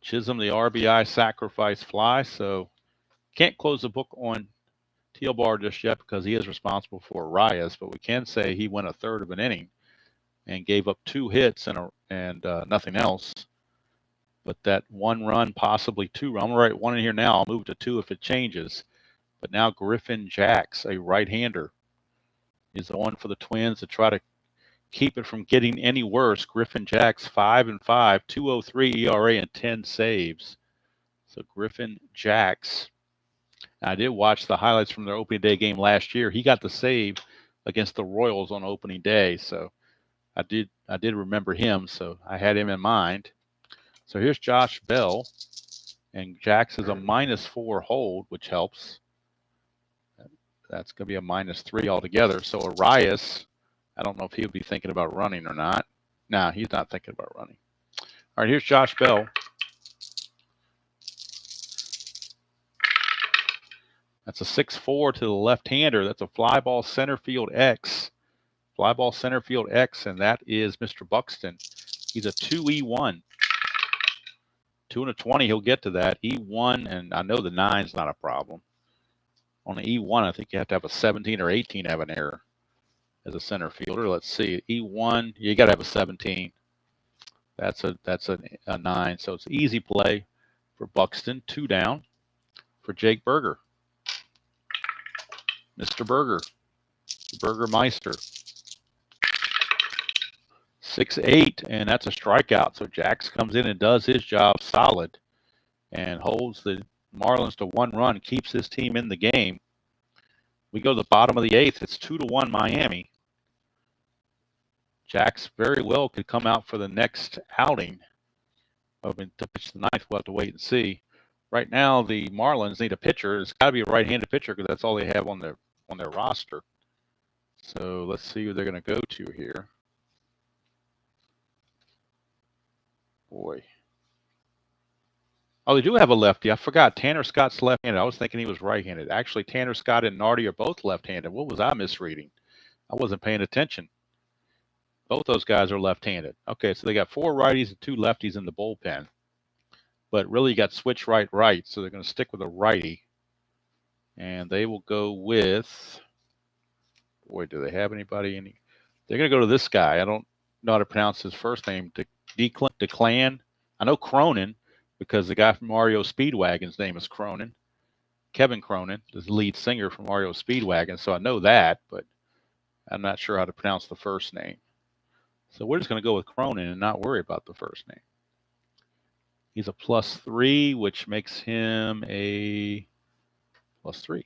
Chisholm, the RBI sacrifice fly. So can't close the book on Tealbar just yet because he is responsible for Arias, but we can say he went a third of an inning and gave up 2 hits and nothing else. But that 1 run, possibly 2 runs. I'm going to write 1 in here now. I'll move to 2 if it changes. But now Griffin Jacks, a right-hander, is the one for the Twins to try to keep it from getting any worse. Griffin Jacks, 5-5, 2.03 ERA and 10 saves. So Griffin Jacks. I did watch the highlights from their opening day game last year. He got the save against the Royals on opening day, so I did remember him. So I had him in mind. So here's Josh Bell, and Jacks is a -4 hold, which helps. That's going to be a -3 altogether. So Arias, I don't know if he'll be thinking about running or not. No, he's not thinking about running. All right, here's Josh Bell. That's a 6-4 to the left-hander. That's a fly ball center field X. Fly ball center field X, and that is Mr. Buxton. He's a 2E1. 2 and a 20, he'll get to that. E1, and I know the 9's not a problem. On the E1, I think you have to have a 17 or 18 to have an error as a center fielder. Let's see. E1, you got to have a 17. That's a 9. So it's easy play for Buxton. 2 down for Jake Berger. Mr. Berger. Burgermeister. 6-8, and that's a strikeout. So Jacks comes in and does his job solid and holds the Marlins to 1 run, keeps his team in the game. We go to the bottom of the 8th. It's 2-1 Miami. Jacks very well could come out for the next outing. To pitch the 9th, we'll have to wait and see. Right now, the Marlins need a pitcher. It's got to be a right-handed pitcher because that's all they have on their roster. So let's see who they're going to go to here. Boy. Oh, they do have a lefty. I forgot. Tanner Scott's left-handed. I was thinking he was right-handed. Actually, Tanner Scott and Nardi are both left-handed. What was I misreading? I wasn't paying attention. Both those guys are left-handed. Okay, so they got 4 righties and 2 lefties in the bullpen. But really, you got switch right, so they're going to stick with a righty. And they will go with, boy, do they have anybody? They're going to go to this guy. I don't know how to pronounce his first name. Declan. I know Cronin because the guy from Mario Speedwagon's name is Cronin. Kevin Cronin, the lead singer from Mario Speedwagon. So I know that, but I'm not sure how to pronounce the first name. So we're just going to go with Cronin and not worry about the first name. He's a +3, which makes him a +3.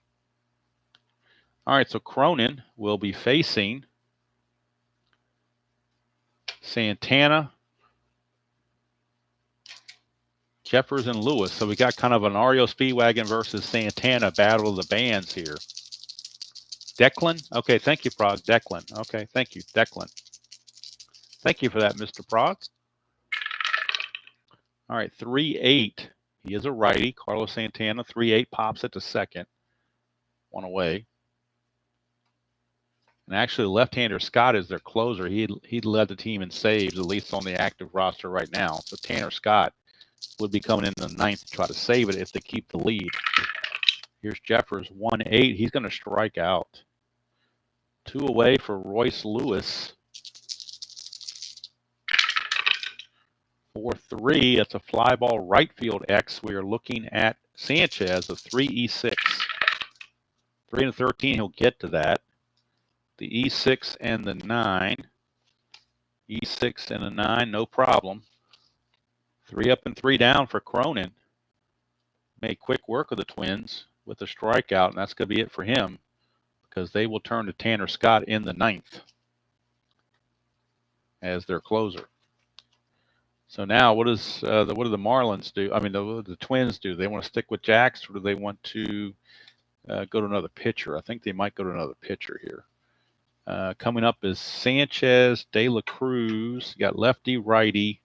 All right, so Cronin will be facing Santana, Jeffers, and Lewis. So we got kind of an Mario Speedwagon versus Santana battle of the bands here. Declan? Okay, thank you, Prague. Declan. Okay, thank you, Declan. Thank you for that, Mr. Prague. All right, 3-8. He is a righty. Carlos Santana, 3-8, pops it to second. 1 away. And actually, left-hander Scott is their closer. He led the team in saves, at least on the active roster right now. So Tanner Scott would be coming in the 9th to try to save it if they keep the lead. Here's Jeffers, 1-8. He's going to strike out. 2 away for Royce Lewis. 4-3. That's a fly ball right field X. We are looking at Sanchez, a 3E6. 3 and 13, he'll get to that. The E6 and the 9. E6 and a 9, no problem. 3 up and 3 down for Cronin. Made quick work of the Twins with a strikeout, and that's going to be it for him because they will turn to Tanner Scott in the 9th as their closer. So now, what do the Marlins do? I mean, the Twins do. They want to stick with Jacks, or do they want to go to another pitcher? I think they might go to another pitcher here. Coming up is Sanchez, De La Cruz. You got lefty, righty.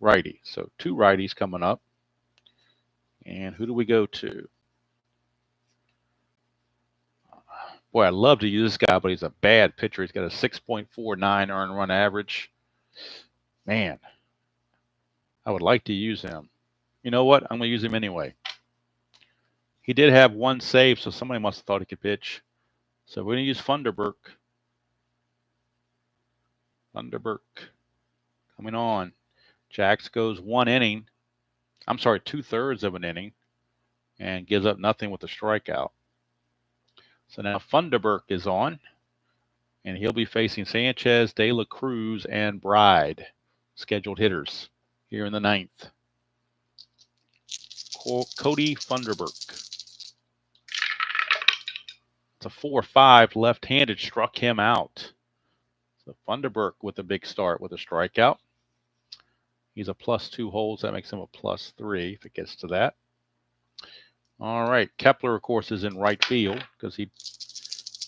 righty. So 2 righties coming up. And who do we go to? Boy, I'd love to use this guy, but he's a bad pitcher. He's got a 6.49 earned run average. Man, I would like to use him. You know what? I'm going to use him anyway. He did have 1 save, so somebody must have thought he could pitch. So we're going to use Funderburk. Funderburk coming on. Jax goes 1 inning. I'm sorry, 2/3 of an inning, and gives up nothing with a strikeout. So now Funderburk is on, and he'll be facing Sanchez, De La Cruz, and Bride, scheduled hitters here in the 9th. Cody Funderburk. It's a 4-5 left-handed, struck him out. So Funderburk with a big start with a strikeout. He's a +2 holds. That makes him a +3 if it gets to that. All right. Kepler, of course, is in right field because he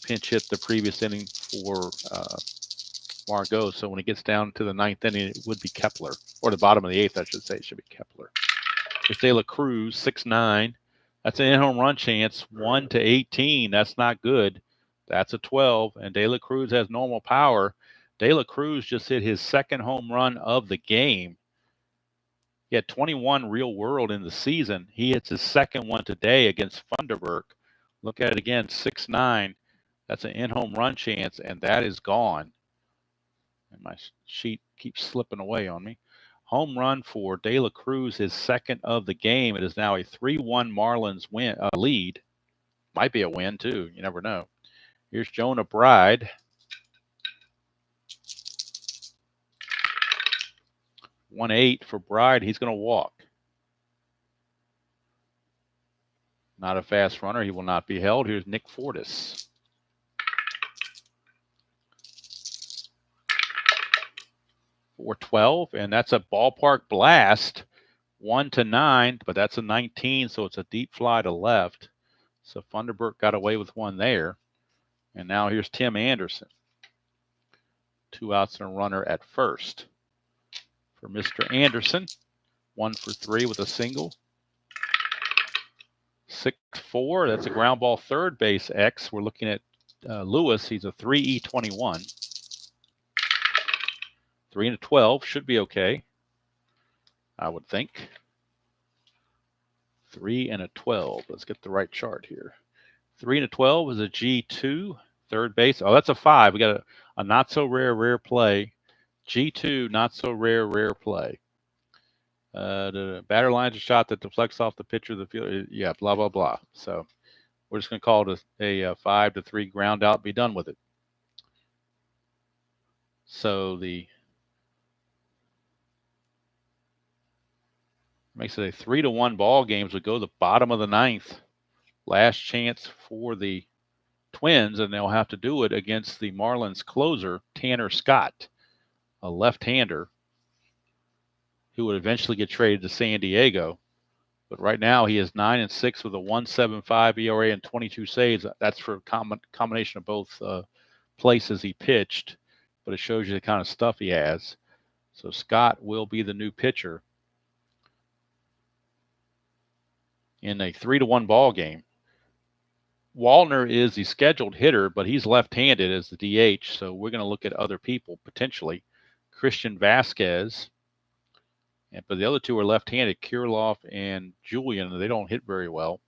pinch hit the previous inning for Margot. So when he gets down to the 9th inning, it would be Kepler. Or the bottom of the 8th, I should say. It should be Kepler. It's De La Cruz, 6'9". That's an in-home run chance, 1-18. That's not good. That's a 12. And De La Cruz has normal power. De La Cruz just hit his 2nd home run of the game. He had 21 real world in the season. He hits his 2nd one today against Funderburk. Look at it again, 6'9". That's an in-home run chance, and that is gone. And my sheet keeps slipping away on me. Home run for De La Cruz, his 2nd of the game. It is now a 3-1 Marlins lead. Might be a win, too. You never know. Here's Jonah Bride. 1-8 for Bride. He's going to walk. Not a fast runner. He will not be held. Here's Nick Fortis. 4-12, and that's a ballpark blast. 1-9, but that's a 19, so it's a deep fly to left. So Funderburk got away with one there. And now here's Tim Anderson. 2 outs and a runner at first for Mr. Anderson. 1 for 3 with a single. 6-4. That's a ground ball third base X. We're looking at Lewis. He's a 3E21. 3-12 should be okay, I would think. 3-12. Let's get the right chart here. 3-12 is a G2 third base. Oh, that's a 5. We got a not so rare play. G2 not so rare play. The batter lines a shot that deflects off the pitcher of the field. Yeah, blah blah blah. So we're just going to call it a 5-3 ground out. Be done with it. So the makes it a 3-1 ball game as we go to the bottom of the 9th. Last chance for the Twins, and they'll have to do it against the Marlins closer, Tanner Scott, a left-hander who would eventually get traded to San Diego. But right now he is 9-6 with a 1.75 ERA and 22 saves. That's for a combination of both places he pitched, but it shows you the kind of stuff he has. So Scott will be the new pitcher in a 3-1 ball game. Wallner is the scheduled hitter, but he's left-handed as the DH, so we're going to look at other people potentially. Christian Vasquez, but the other 2 are left-handed, Kirilloff and Julian. They don't hit very well.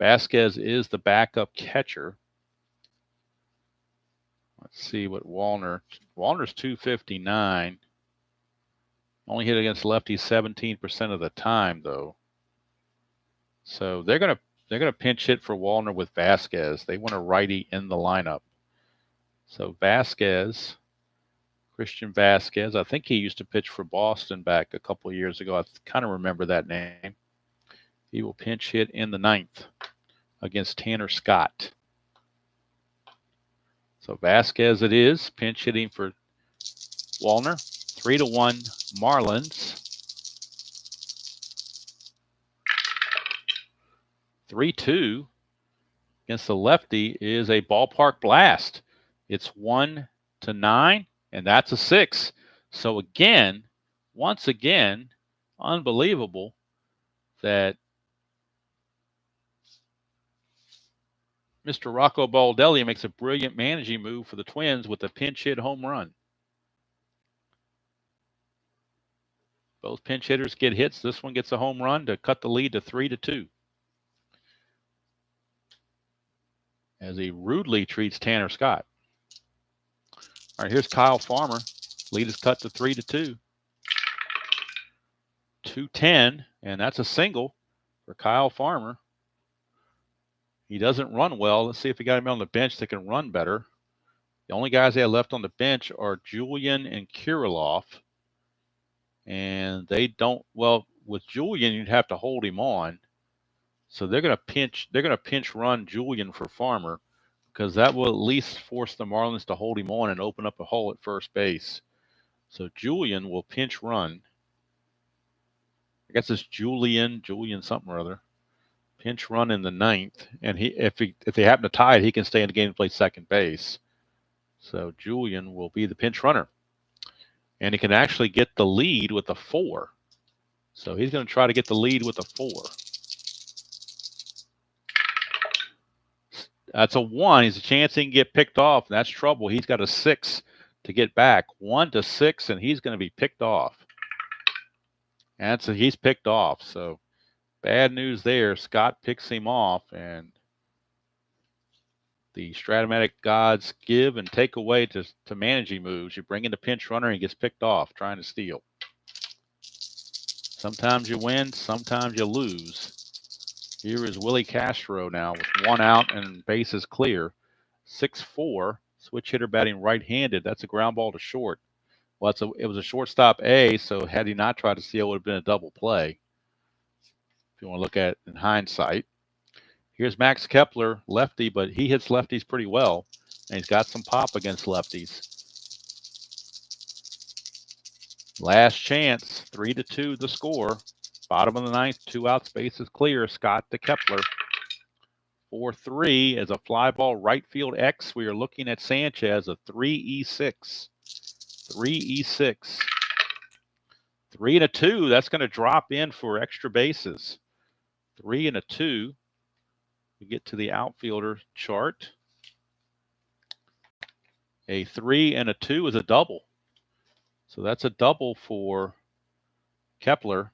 Vasquez is the backup catcher. Let's see what Wallner's 259. Only hit against lefties 17% of the time, though. So they're going to pinch hit for Wallner with Vasquez. They want a righty in the lineup. So Vasquez, Christian Vasquez, I think he used to pitch for Boston back a couple of years ago. I kind of remember that name. He will pinch hit in the 9th against Tanner Scott. So Vasquez it is, pinch hitting for Wallner. 3-1 Marlins. 3-2 against the lefty is a ballpark blast. It's 1-9, and that's a 6. So again, once again, unbelievable that Mr. Rocco Baldelli makes a brilliant managing move for the Twins with a pinch hit home run. Both pinch hitters get hits. This one gets a home run to cut the lead to 3-2. As he rudely treats Tanner Scott. All right, here's Kyle Farmer. Lead is cut to 3-2. 2-10, and that's a single for Kyle Farmer. He doesn't run well. Let's see if we got him on the bench that can run better. The only guys they have left on the bench are Julian and Kirilloff. And they don't, well, with Julian, you'd have to hold him on. So they're going to pinch run Julian for Farmer, because that will at least force the Marlins to hold him on and open up a hole at first base. So Julian will pinch run. I guess it's Julian something or other. Pinch run in the 9th, and if they happen to tie it, he can stay in the game and play second base. So Julian will be the pinch runner, and he can actually get the lead with a 4. So he's going to try to get the lead with a 4. That's a 1. He's a chance he can get picked off, and that's trouble. He's got a 6 to get back. 1-6, and he's going to be picked off. And so he's picked off. So bad news there. Scott picks him off, and the Strat-O-Matic gods give and take away to managing moves. You bring in the pinch runner, and he gets picked off trying to steal. Sometimes you win, sometimes you lose. Here is Willie Castro now with 1 out and bases clear. 6-4, switch hitter batting right-handed. That's a ground ball to short. Well, it was a shortstop A, so had he not tried to steal, it would have been a double play, if you want to look at it in hindsight. Here's Max Kepler, lefty, but he hits lefties pretty well, and he's got some pop against lefties. Last chance, 3-2 the score. Bottom of the 9th, 2 outs, bases clear. Scott to Kepler. 4-3 as a fly ball right field X. We are looking at Sanchez, a 3-E6. 3-E6. 3-2. That's going to drop in for extra bases. 3-2. We get to the outfielder chart. A 3-2 is a double. So that's a double for Kepler.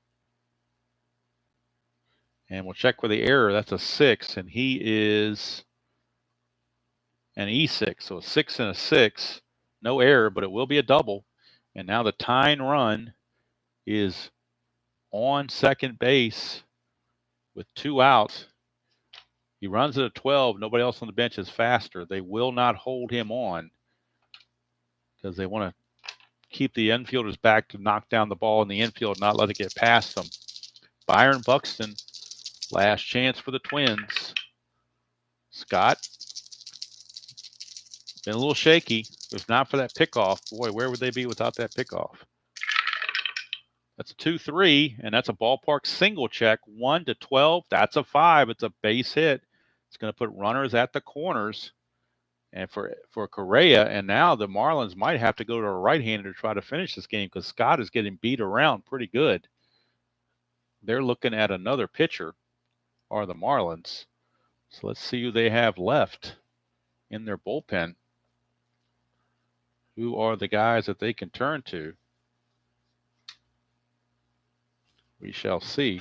And we'll check for the error. That's a 6, and he is an E6. So a 6 and a 6. No error, but it will be a double. And now the tying run is on second base with 2 outs. He runs at a 12. Nobody else on the bench is faster. They will not hold him on because they want to keep the infielders back to knock down the ball in the infield, not let it get past them. Byron Buxton, last chance for the Twins. Scott, been a little shaky. If not for that pickoff, boy, where would they be without that pickoff? That's a 2-3, and that's a ballpark single check. 1-12. That's a 5. It's a base hit. It's going to put runners at the corners. And for Correa, and now the Marlins might have to go to a right-hander to try to finish this game because Scott is getting beat around pretty good. They're looking at another pitcher, are the Marlins. So let's see who they have left in their bullpen. Who are the guys that they can turn to? We shall see.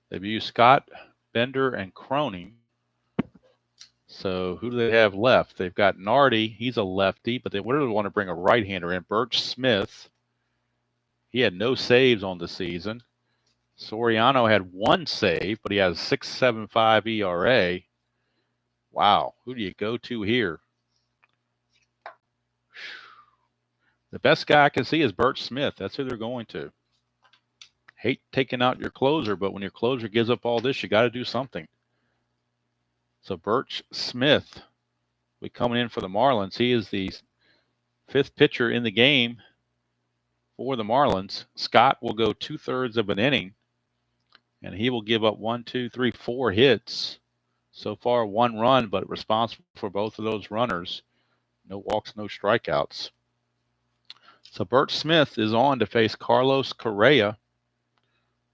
They've used Scott, Bender, and Cronin. So who do they have left? They've got Nardi. He's a lefty, but they really want to bring a right-hander in. Birch Smith. He had no saves on the season. Soriano had 1 save, but he has 6.75 ERA. Wow. Who do you go to here? The best guy I can see is Birch Smith. That's who they're going to. Hate taking out your closer, but when your closer gives up all this, you got to do something. So Birch Smith will be coming in for the Marlins. He is the 5th pitcher in the game for the Marlins. Scott will go 2/3 of an inning, and he will give up 4 hits. So far, 1 run, but responsible for both of those runners. No walks, no strikeouts. So Bert Smith is on to face Carlos Correa.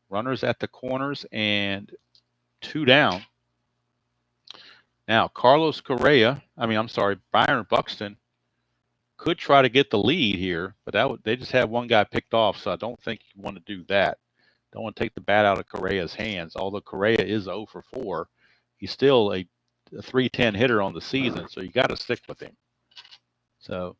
Runners at the corners and 2 down. Now, Byron Buxton could try to get the lead here, but they just had one guy picked off, so I don't think you want to do that. Don't want to take the bat out of Correa's hands. Although Correa is 0 for 4, he's still a 310 hitter on the season, so you got to stick with him. So,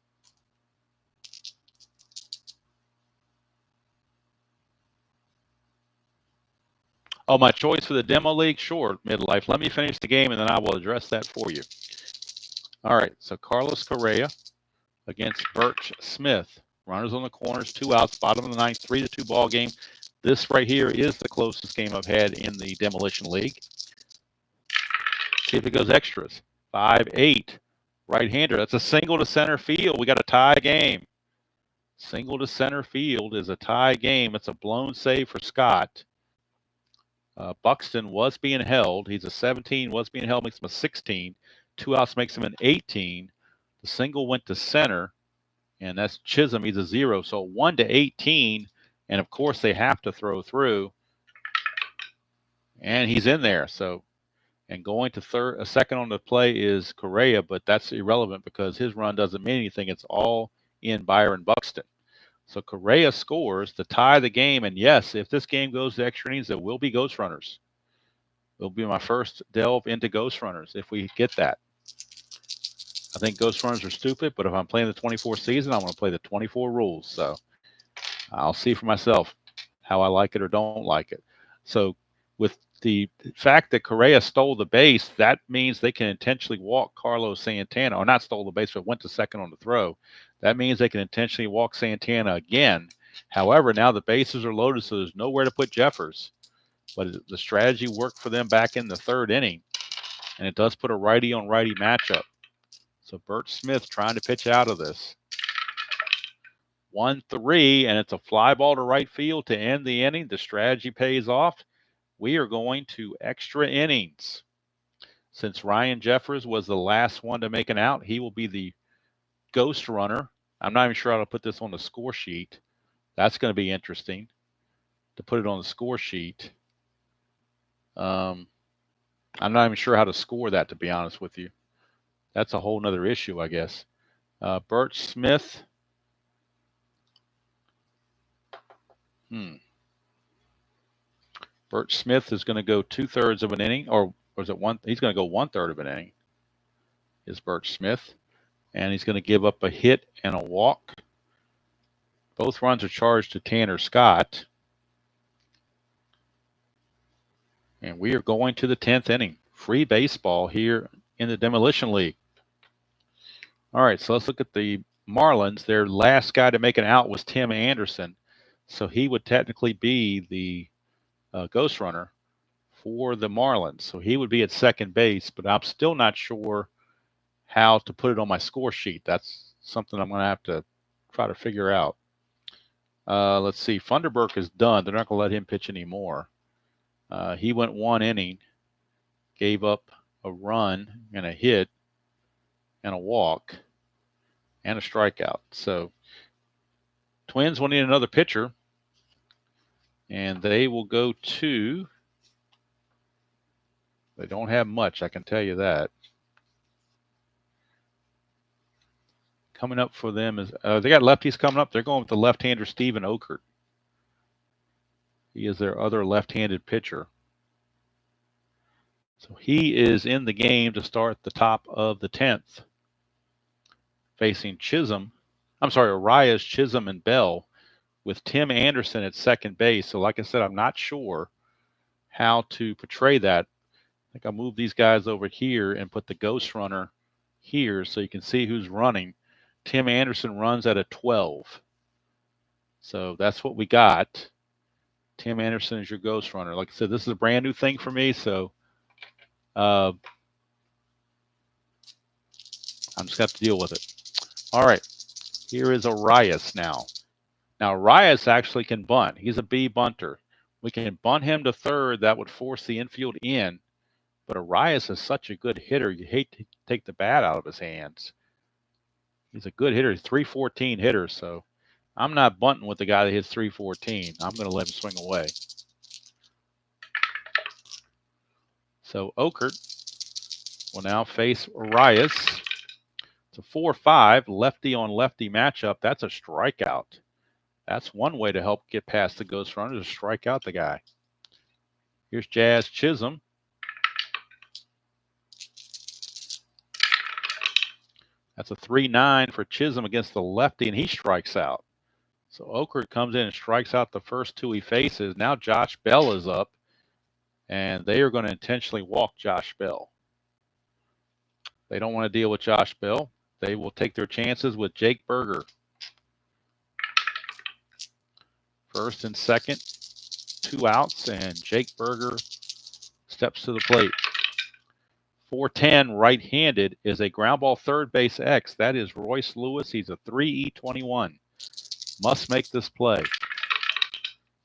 oh, my choice for the demo league? Sure, Midlife. Let me finish the game, and then I will address that for you. All right, so Carlos Correa against Birch Smith. Runners on the corners, 2 outs, bottom of the ninth, 3-2 ball game. This right here is the closest game I've had in the Demolition League. See if it goes extras. 5-8. Right-hander. That's a single to center field. We got a tie game. Single to center field is a tie game. It's a blown save for Scott. Buxton was being held. He's a 17, was being held, makes him a 16. 2 outs makes him an 18. The single went to center, and that's Chisholm. He's a 0. So 1-18, and of course they have to throw through. And he's in there. So, and going to second on the play is Correa, but that's irrelevant because his run doesn't mean anything. It's all in Byron Buxton. So Correa scores to tie the game, and yes, if this game goes to extra innings, there will be ghost runners. It'll be my first delve into ghost runners if we get that. I think ghost runners are stupid, but if I'm playing the 24 season, I'm going to play the 24 rules. So I'll see for myself how I like it or don't like it. So with the fact that Correa stole the base, that means they can intentionally walk Carlos Santana, or not stole the base, but went to second on the throw. That means they can intentionally walk Santana again. However, now the bases are loaded, so there's nowhere to put Jeffers. But the strategy worked for them back in the 3rd inning, and it does put a righty-on-righty matchup. So Bert Smith trying to pitch out of this. 1-3, and it's a fly ball to right field to end the inning. The strategy pays off. We are going to extra innings. Since Ryan Jeffers was the last one to make an out, he will be the ghost runner. I'm not even sure how to put this on the score sheet. That's going to be interesting to put it on the score sheet. I'm not even sure how to score that, to be honest with you. That's a whole nother issue, I guess. Bert Smith. Bert Smith is going to go 2/3 of an inning, or is it one? He's going to go 1/3 of an inning. Is Bert Smith, and he's going to give up a hit and a walk. Both runs are charged to Tanner Scott, and we are going to the 10th inning. Free baseball here in the Demolition League. All right, so let's look at the Marlins. Their last guy to make an out was Tim Anderson, so he would technically be the ghost runner for the Marlins. So he would be at second base, but I'm still not sure how to put it on my score sheet. That's something I'm going to have to try to figure out. Let's see. Funderburk is done. They're not going to let him pitch anymore. He went 1 inning, gave up a run and a hit and a walk and a strikeout. So Twins will need another pitcher, and they will go to, they don't have much, I can tell you that. Coming up for them is, they got lefties coming up. They're going with the left-hander Steven Okert. He is their other left-handed pitcher. So he is in the game to start the top of the 10th, facing Arias, Chisholm, and Bell, with Tim Anderson at second base. So like I said, I'm not sure how to portray that. I think I'll move these guys over here and put the ghost runner here so you can see who's running. Tim Anderson runs at a 12. So that's what we got. Tim Anderson is your ghost runner. Like I said, this is a brand new thing for me, so I'm just going to have to deal with it. All right, here is Arias now. Now, Arias actually can bunt. He's a B bunter. We can bunt him to third. That would force the infield in. But Arias is such a good hitter, you hate to take the bat out of his hands. He's a good hitter. He's 314 hitter, so I'm not bunting with the guy that hits 314. I'm going to let him swing away. So Okert will now face Arias. It's a 4-5 lefty on lefty matchup. That's a strikeout. That's one way to help get past the ghost runner, to strike out the guy. Here's Jazz Chisholm. That's a 3-9 for Chisholm against the lefty, and he strikes out. So Okert comes in and strikes out the first two he faces. Now Josh Bell is up, and they are going to intentionally walk Josh Bell. They don't want to deal with Josh Bell. They will take their chances with Jake Berger. First and second, 2 outs, and Jake Berger steps to the plate. 410 right-handed is a ground ball third base X. That is Royce Lewis. He's a 3E21. Must make this play.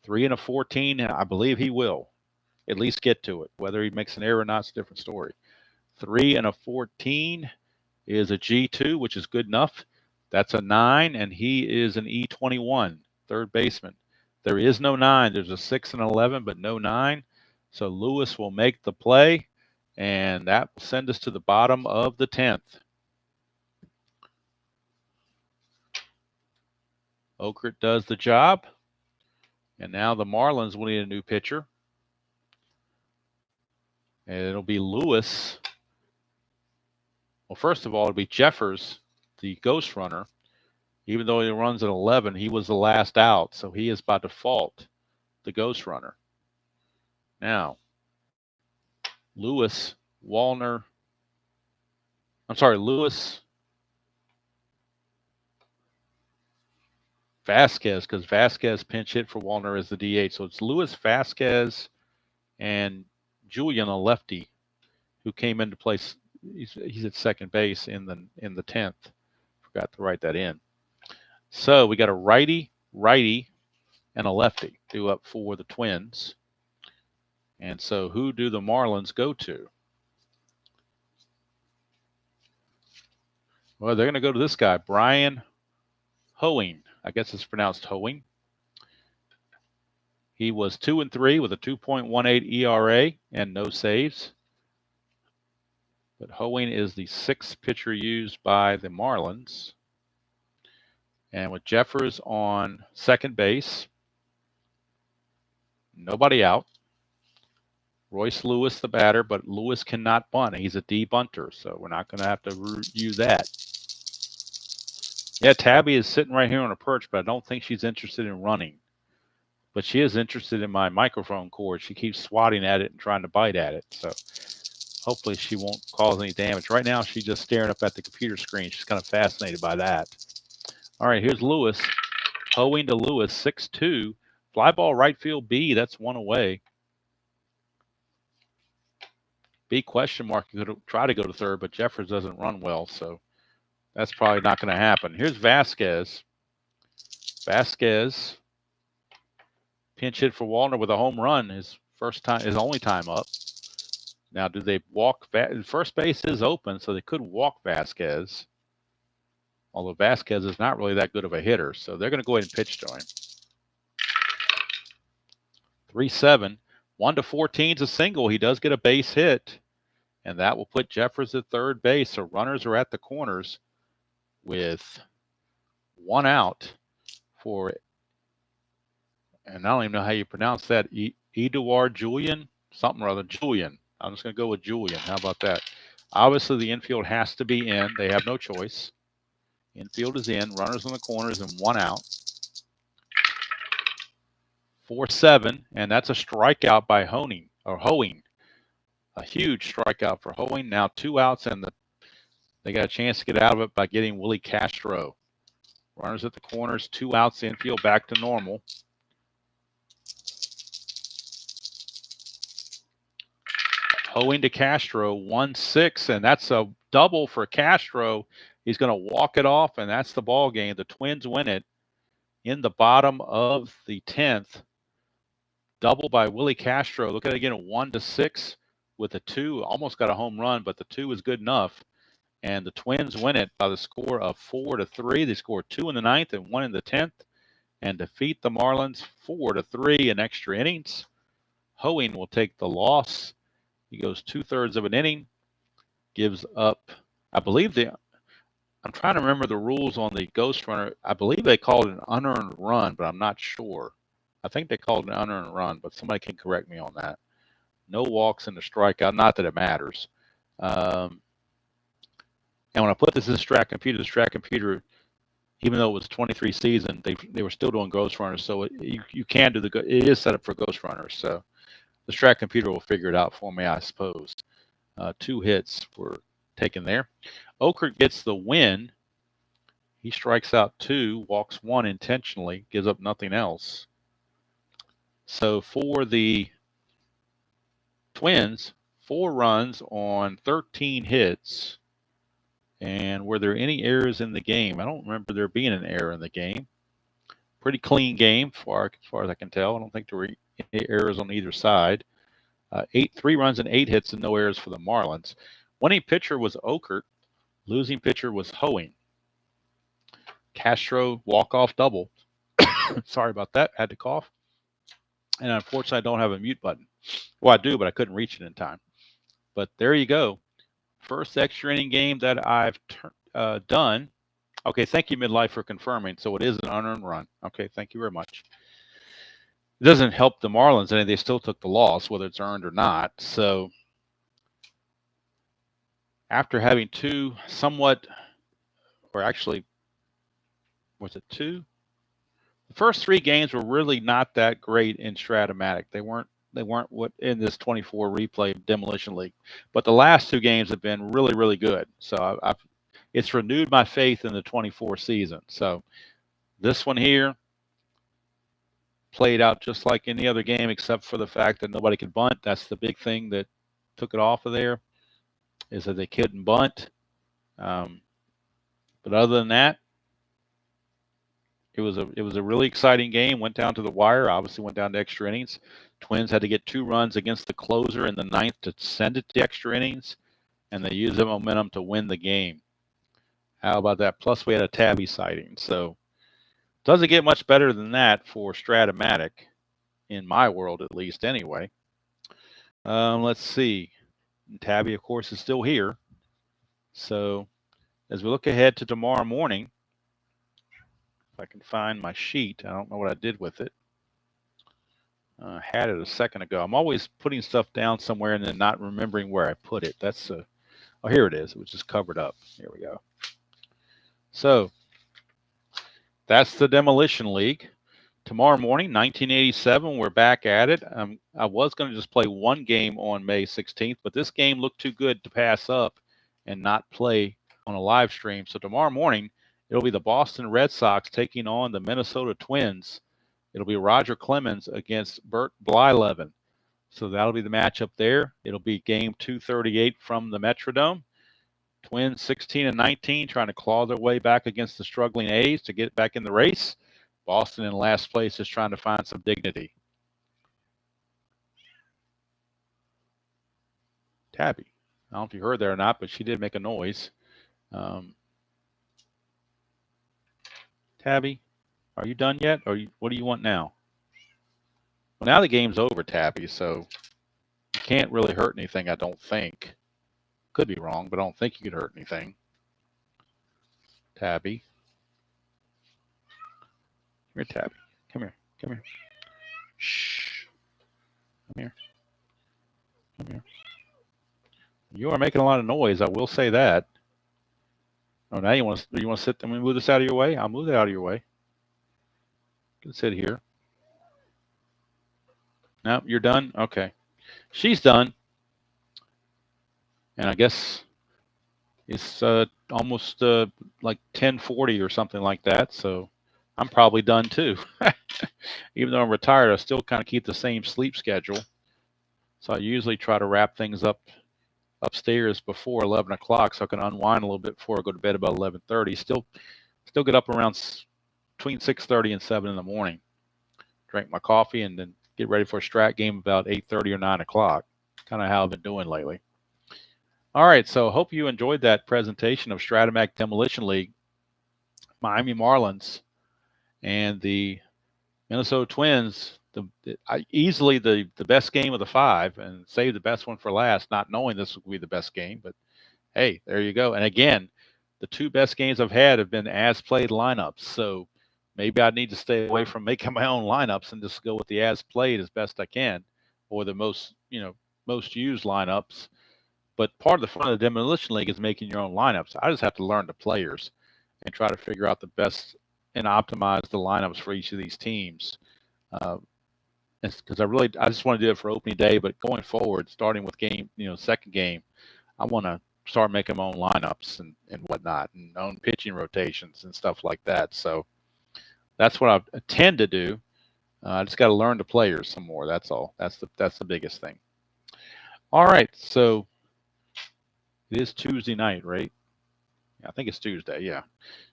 3 and a 14, I believe he will at least get to it. Whether he makes an error or not is a different story. 3 and a 14 is a G2, which is good enough. That's a 9, and he is an E21, third baseman. There is no 9. There's a 6 and 11, but no 9. So Lewis will make the play, and that will send us to the bottom of the 10th. Okert does the job, and now the Marlins will need a new pitcher. And it'll be Lewis. Well, first of all, it'll be Jeffers, the ghost runner. Even though he runs at 11, he was the last out, so he is by default the ghost runner. Now, Lewis Vasquez, because Vasquez pinch hit for Wallner as the DH. So it's Lewis, Vasquez, and Julian, a lefty, who came into place. He's at second base in the 10th. Forgot to write that in. So we got a righty, and a lefty due up for the Twins. And so who do the Marlins go to? Well, they're going to go to this guy, Brian Hoeing. I guess it's pronounced Hoeing. He was 2-3 with a 2.18 ERA and no saves. But Hoeing is the 6th pitcher used by the Marlins. And with Jeffers on second base, nobody out. Royce Lewis, the batter, but Lewis cannot bunt. He's a D-bunter, so we're not going to have to use that. Yeah, Tabby is sitting right here on a perch, but I don't think she's interested in running. But she is interested in my microphone cord. She keeps swatting at it and trying to bite at it. So hopefully she won't cause any damage. Right now, she's just staring up at the computer screen. She's kind of fascinated by that. All right, here's Lewis. Hoeing to Lewis, 6-2. Fly ball right field B. That's one away. B question mark. You could try to go to third, but Jeffers doesn't run well, so that's probably not going to happen. Here's Vasquez. Vasquez pinch hit for Wallner with a home run. His only time up. Now, do they walk? First base is open, so they could walk Vasquez. Although Vasquez is not really that good of a hitter, so they're going to go ahead and pitch to him. 3-7. 1-14 is a single. He does get a base hit, and that will put Jeffers at third base. So runners are at the corners with 1 out for, and I don't even know how you pronounce that, Eduard Julian, something or other, Julian. I'm just going to go with Julian. How about that? Obviously, the infield has to be in. They have no choice. Infield is in. Runners on the corners and 1 out. 4-7, and that's a strikeout by Hoeing. A huge strikeout for Hoeing. Now 2 outs, and they got a chance to get out of it by getting Willie Castro. Runners at the corners, 2 outs, infield back to normal. Hoeing to Castro, 1-6, and that's a double for Castro. He's going to walk it off, and that's the ball game. The Twins win it in the bottom of the 10th. Double by Willie Castro. Look at it again, a 1-6 with a 2. Almost got a home run, but the 2 is good enough. And the Twins win it by the score of 4-3. They scored 2 in the 9th and 1 in the 10th. and defeat the Marlins 4-3 in extra innings. Hoeing will take the loss. He goes 2/3 of an inning, gives up, I believe I'm trying to remember the rules on the ghost runner. I believe they called it an unearned run, but I'm not sure. I think they called it an unearned run, but somebody can correct me on that. No walks and a strikeout. Not that it matters. And when I put this in the Strat computer, even though it was 23 season, they were still doing ghost runners. So you can do it is set up for ghost runners. So the Strat computer will figure it out for me, I suppose. 2 hits were taken there. Okert gets the win. He strikes out 2, walks 1 intentionally, gives up nothing else. So for the Twins, 4 runs on 13 hits. And were there any errors in the game? I don't remember there being an error in the game. Pretty clean game, as far as I can tell. I don't think there were any errors on either side. 3 runs and 8 hits and no errors for the Marlins. Winning pitcher was Okert. Losing pitcher was Hoeing. Castro walk-off double. Sorry about that. Had to cough. And unfortunately, I don't have a mute button. Well, I do, but I couldn't reach it in time. But there you go. First extra inning game that I've done. Okay, thank you, Midlife, for confirming. So it is an unearned run. Okay, thank you very much. It doesn't help the Marlins any. They still took the loss, whether it's earned or not. So after having 2 somewhat, or actually, was it 2? The first 3 games were really not that great in Strat-O-Matic. They weren't what in this 24 replay demolition league. But the last 2 games have been really, really good. So it's renewed my faith in the 24 season. So this one here played out just like any other game, except for the fact that nobody could bunt. That's the big thing that took it off of there, is that they couldn't bunt. But other than that, it was a really exciting game. Went down to the wire. Obviously went down to extra innings. Twins had to get 2 runs against the closer in the 9th to send it to extra innings, and they used the momentum to win the game. How about that? Plus we had a Tabby sighting. So doesn't get much better than that for Strat-O-Matic, in my world at least anyway. Let's see. Tabby, of course, is still here. So as we look ahead to tomorrow morning, if I can find my sheet, I don't know what I did with it. Had it a second ago. I'm always putting stuff down somewhere and then not remembering where I put it. That's oh, here it is. It was just covered up. Here we go. So that's the Demolition League. Tomorrow morning, 1987, we're back at it. I was going to just play 1 game on May 16th, but this game looked too good to pass up and not play on a live stream. So tomorrow morning, it'll be the Boston Red Sox taking on the Minnesota Twins. It'll be Roger Clemens against Bert Blyleven. So that'll be the matchup there. It'll be game 238 from the Metrodome. Twins 16-19, trying to claw their way back against the struggling A's to get back in the race. Boston in last place is trying to find some dignity. Tabby. I don't know if you heard that or not, but she did make a noise. Tabby, are you done yet? Or what do you want now? Well, now the game's over, Tabby, so you can't really hurt anything, I don't think. Could be wrong, but I don't think you could hurt anything. Tabby. Come here, Tabby. Come here. Come here. Shh. Come here. Come here. You are making a lot of noise, I will say that. Oh, now you want to sit? Let me move this out of your way. I'll move it out of your way. You can sit here. No, you're done? Okay. She's done. And I guess it's almost like 10:40 or something like that. So I'm probably done too. Even though I'm retired, I still kind of keep the same sleep schedule. So I usually try to wrap things up upstairs before 11 o'clock so I can unwind a little bit before I go to bed about 11:30. Still get up around between 6:30 and 7 in the morning. Drink my coffee and then get ready for a Strat game about 8:30 or 9 o'clock. Kind of how I've been doing lately. All right, so hope you enjoyed that presentation of Strat-O-Matic Demolition League, Miami Marlins, and the Minnesota Twins, easily the best game of the 5, and save the best one for last, not knowing this would be the best game. But hey, there you go. And again, the 2 best games I've had have been as played lineups. So maybe I need to stay away from making my own lineups and just go with the as played as best I can, or the most used lineups. But part of the fun of the Demolition League is making your own lineups. I just have to learn the players and try to figure out the best and optimize the lineups for each of these teams. Uh, because I just want to do it for opening day, but going forward, starting with second game, I want to start making my own lineups and whatnot, and own pitching rotations and stuff like that. So that's what I tend to do. I just got to learn the players some more. That's all. That's the biggest thing. All right, so it is Tuesday night, right? I think it's Tuesday. Yeah.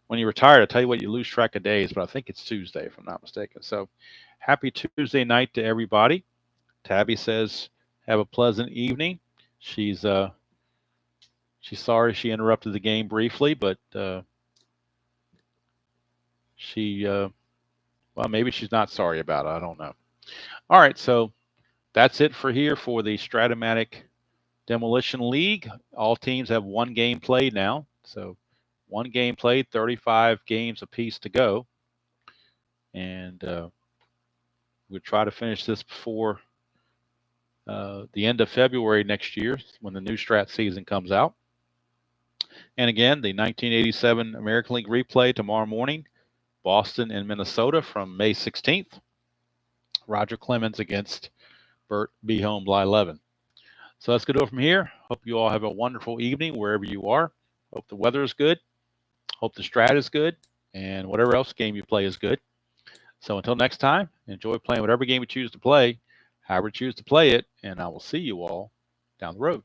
When you're retired, I tell you what, you lose track of days, but I think it's Tuesday if I'm not mistaken. So happy Tuesday night to everybody. Tabby says, have a pleasant evening. She's sorry she interrupted the game briefly, but well, maybe she's not sorry about it. I don't know. All right, so that's it for here for the Strat-O-Matic Demolition League. All teams have 1 game played now. So 1 game played, 35 games apiece to go. And we'll try to finish this before the end of February next year when the new Strat season comes out. And again, the 1987 American League replay tomorrow morning, Boston and Minnesota from May 16th. Roger Clemens against Bert Behome Bly-Levin. So let's go from here. Hope you all have a wonderful evening wherever you are. Hope the weather is good. Hope the Strat is good. And whatever else game you play is good. So until next time, enjoy playing whatever game you choose to play, however you choose to play it, and I will see you all down the road.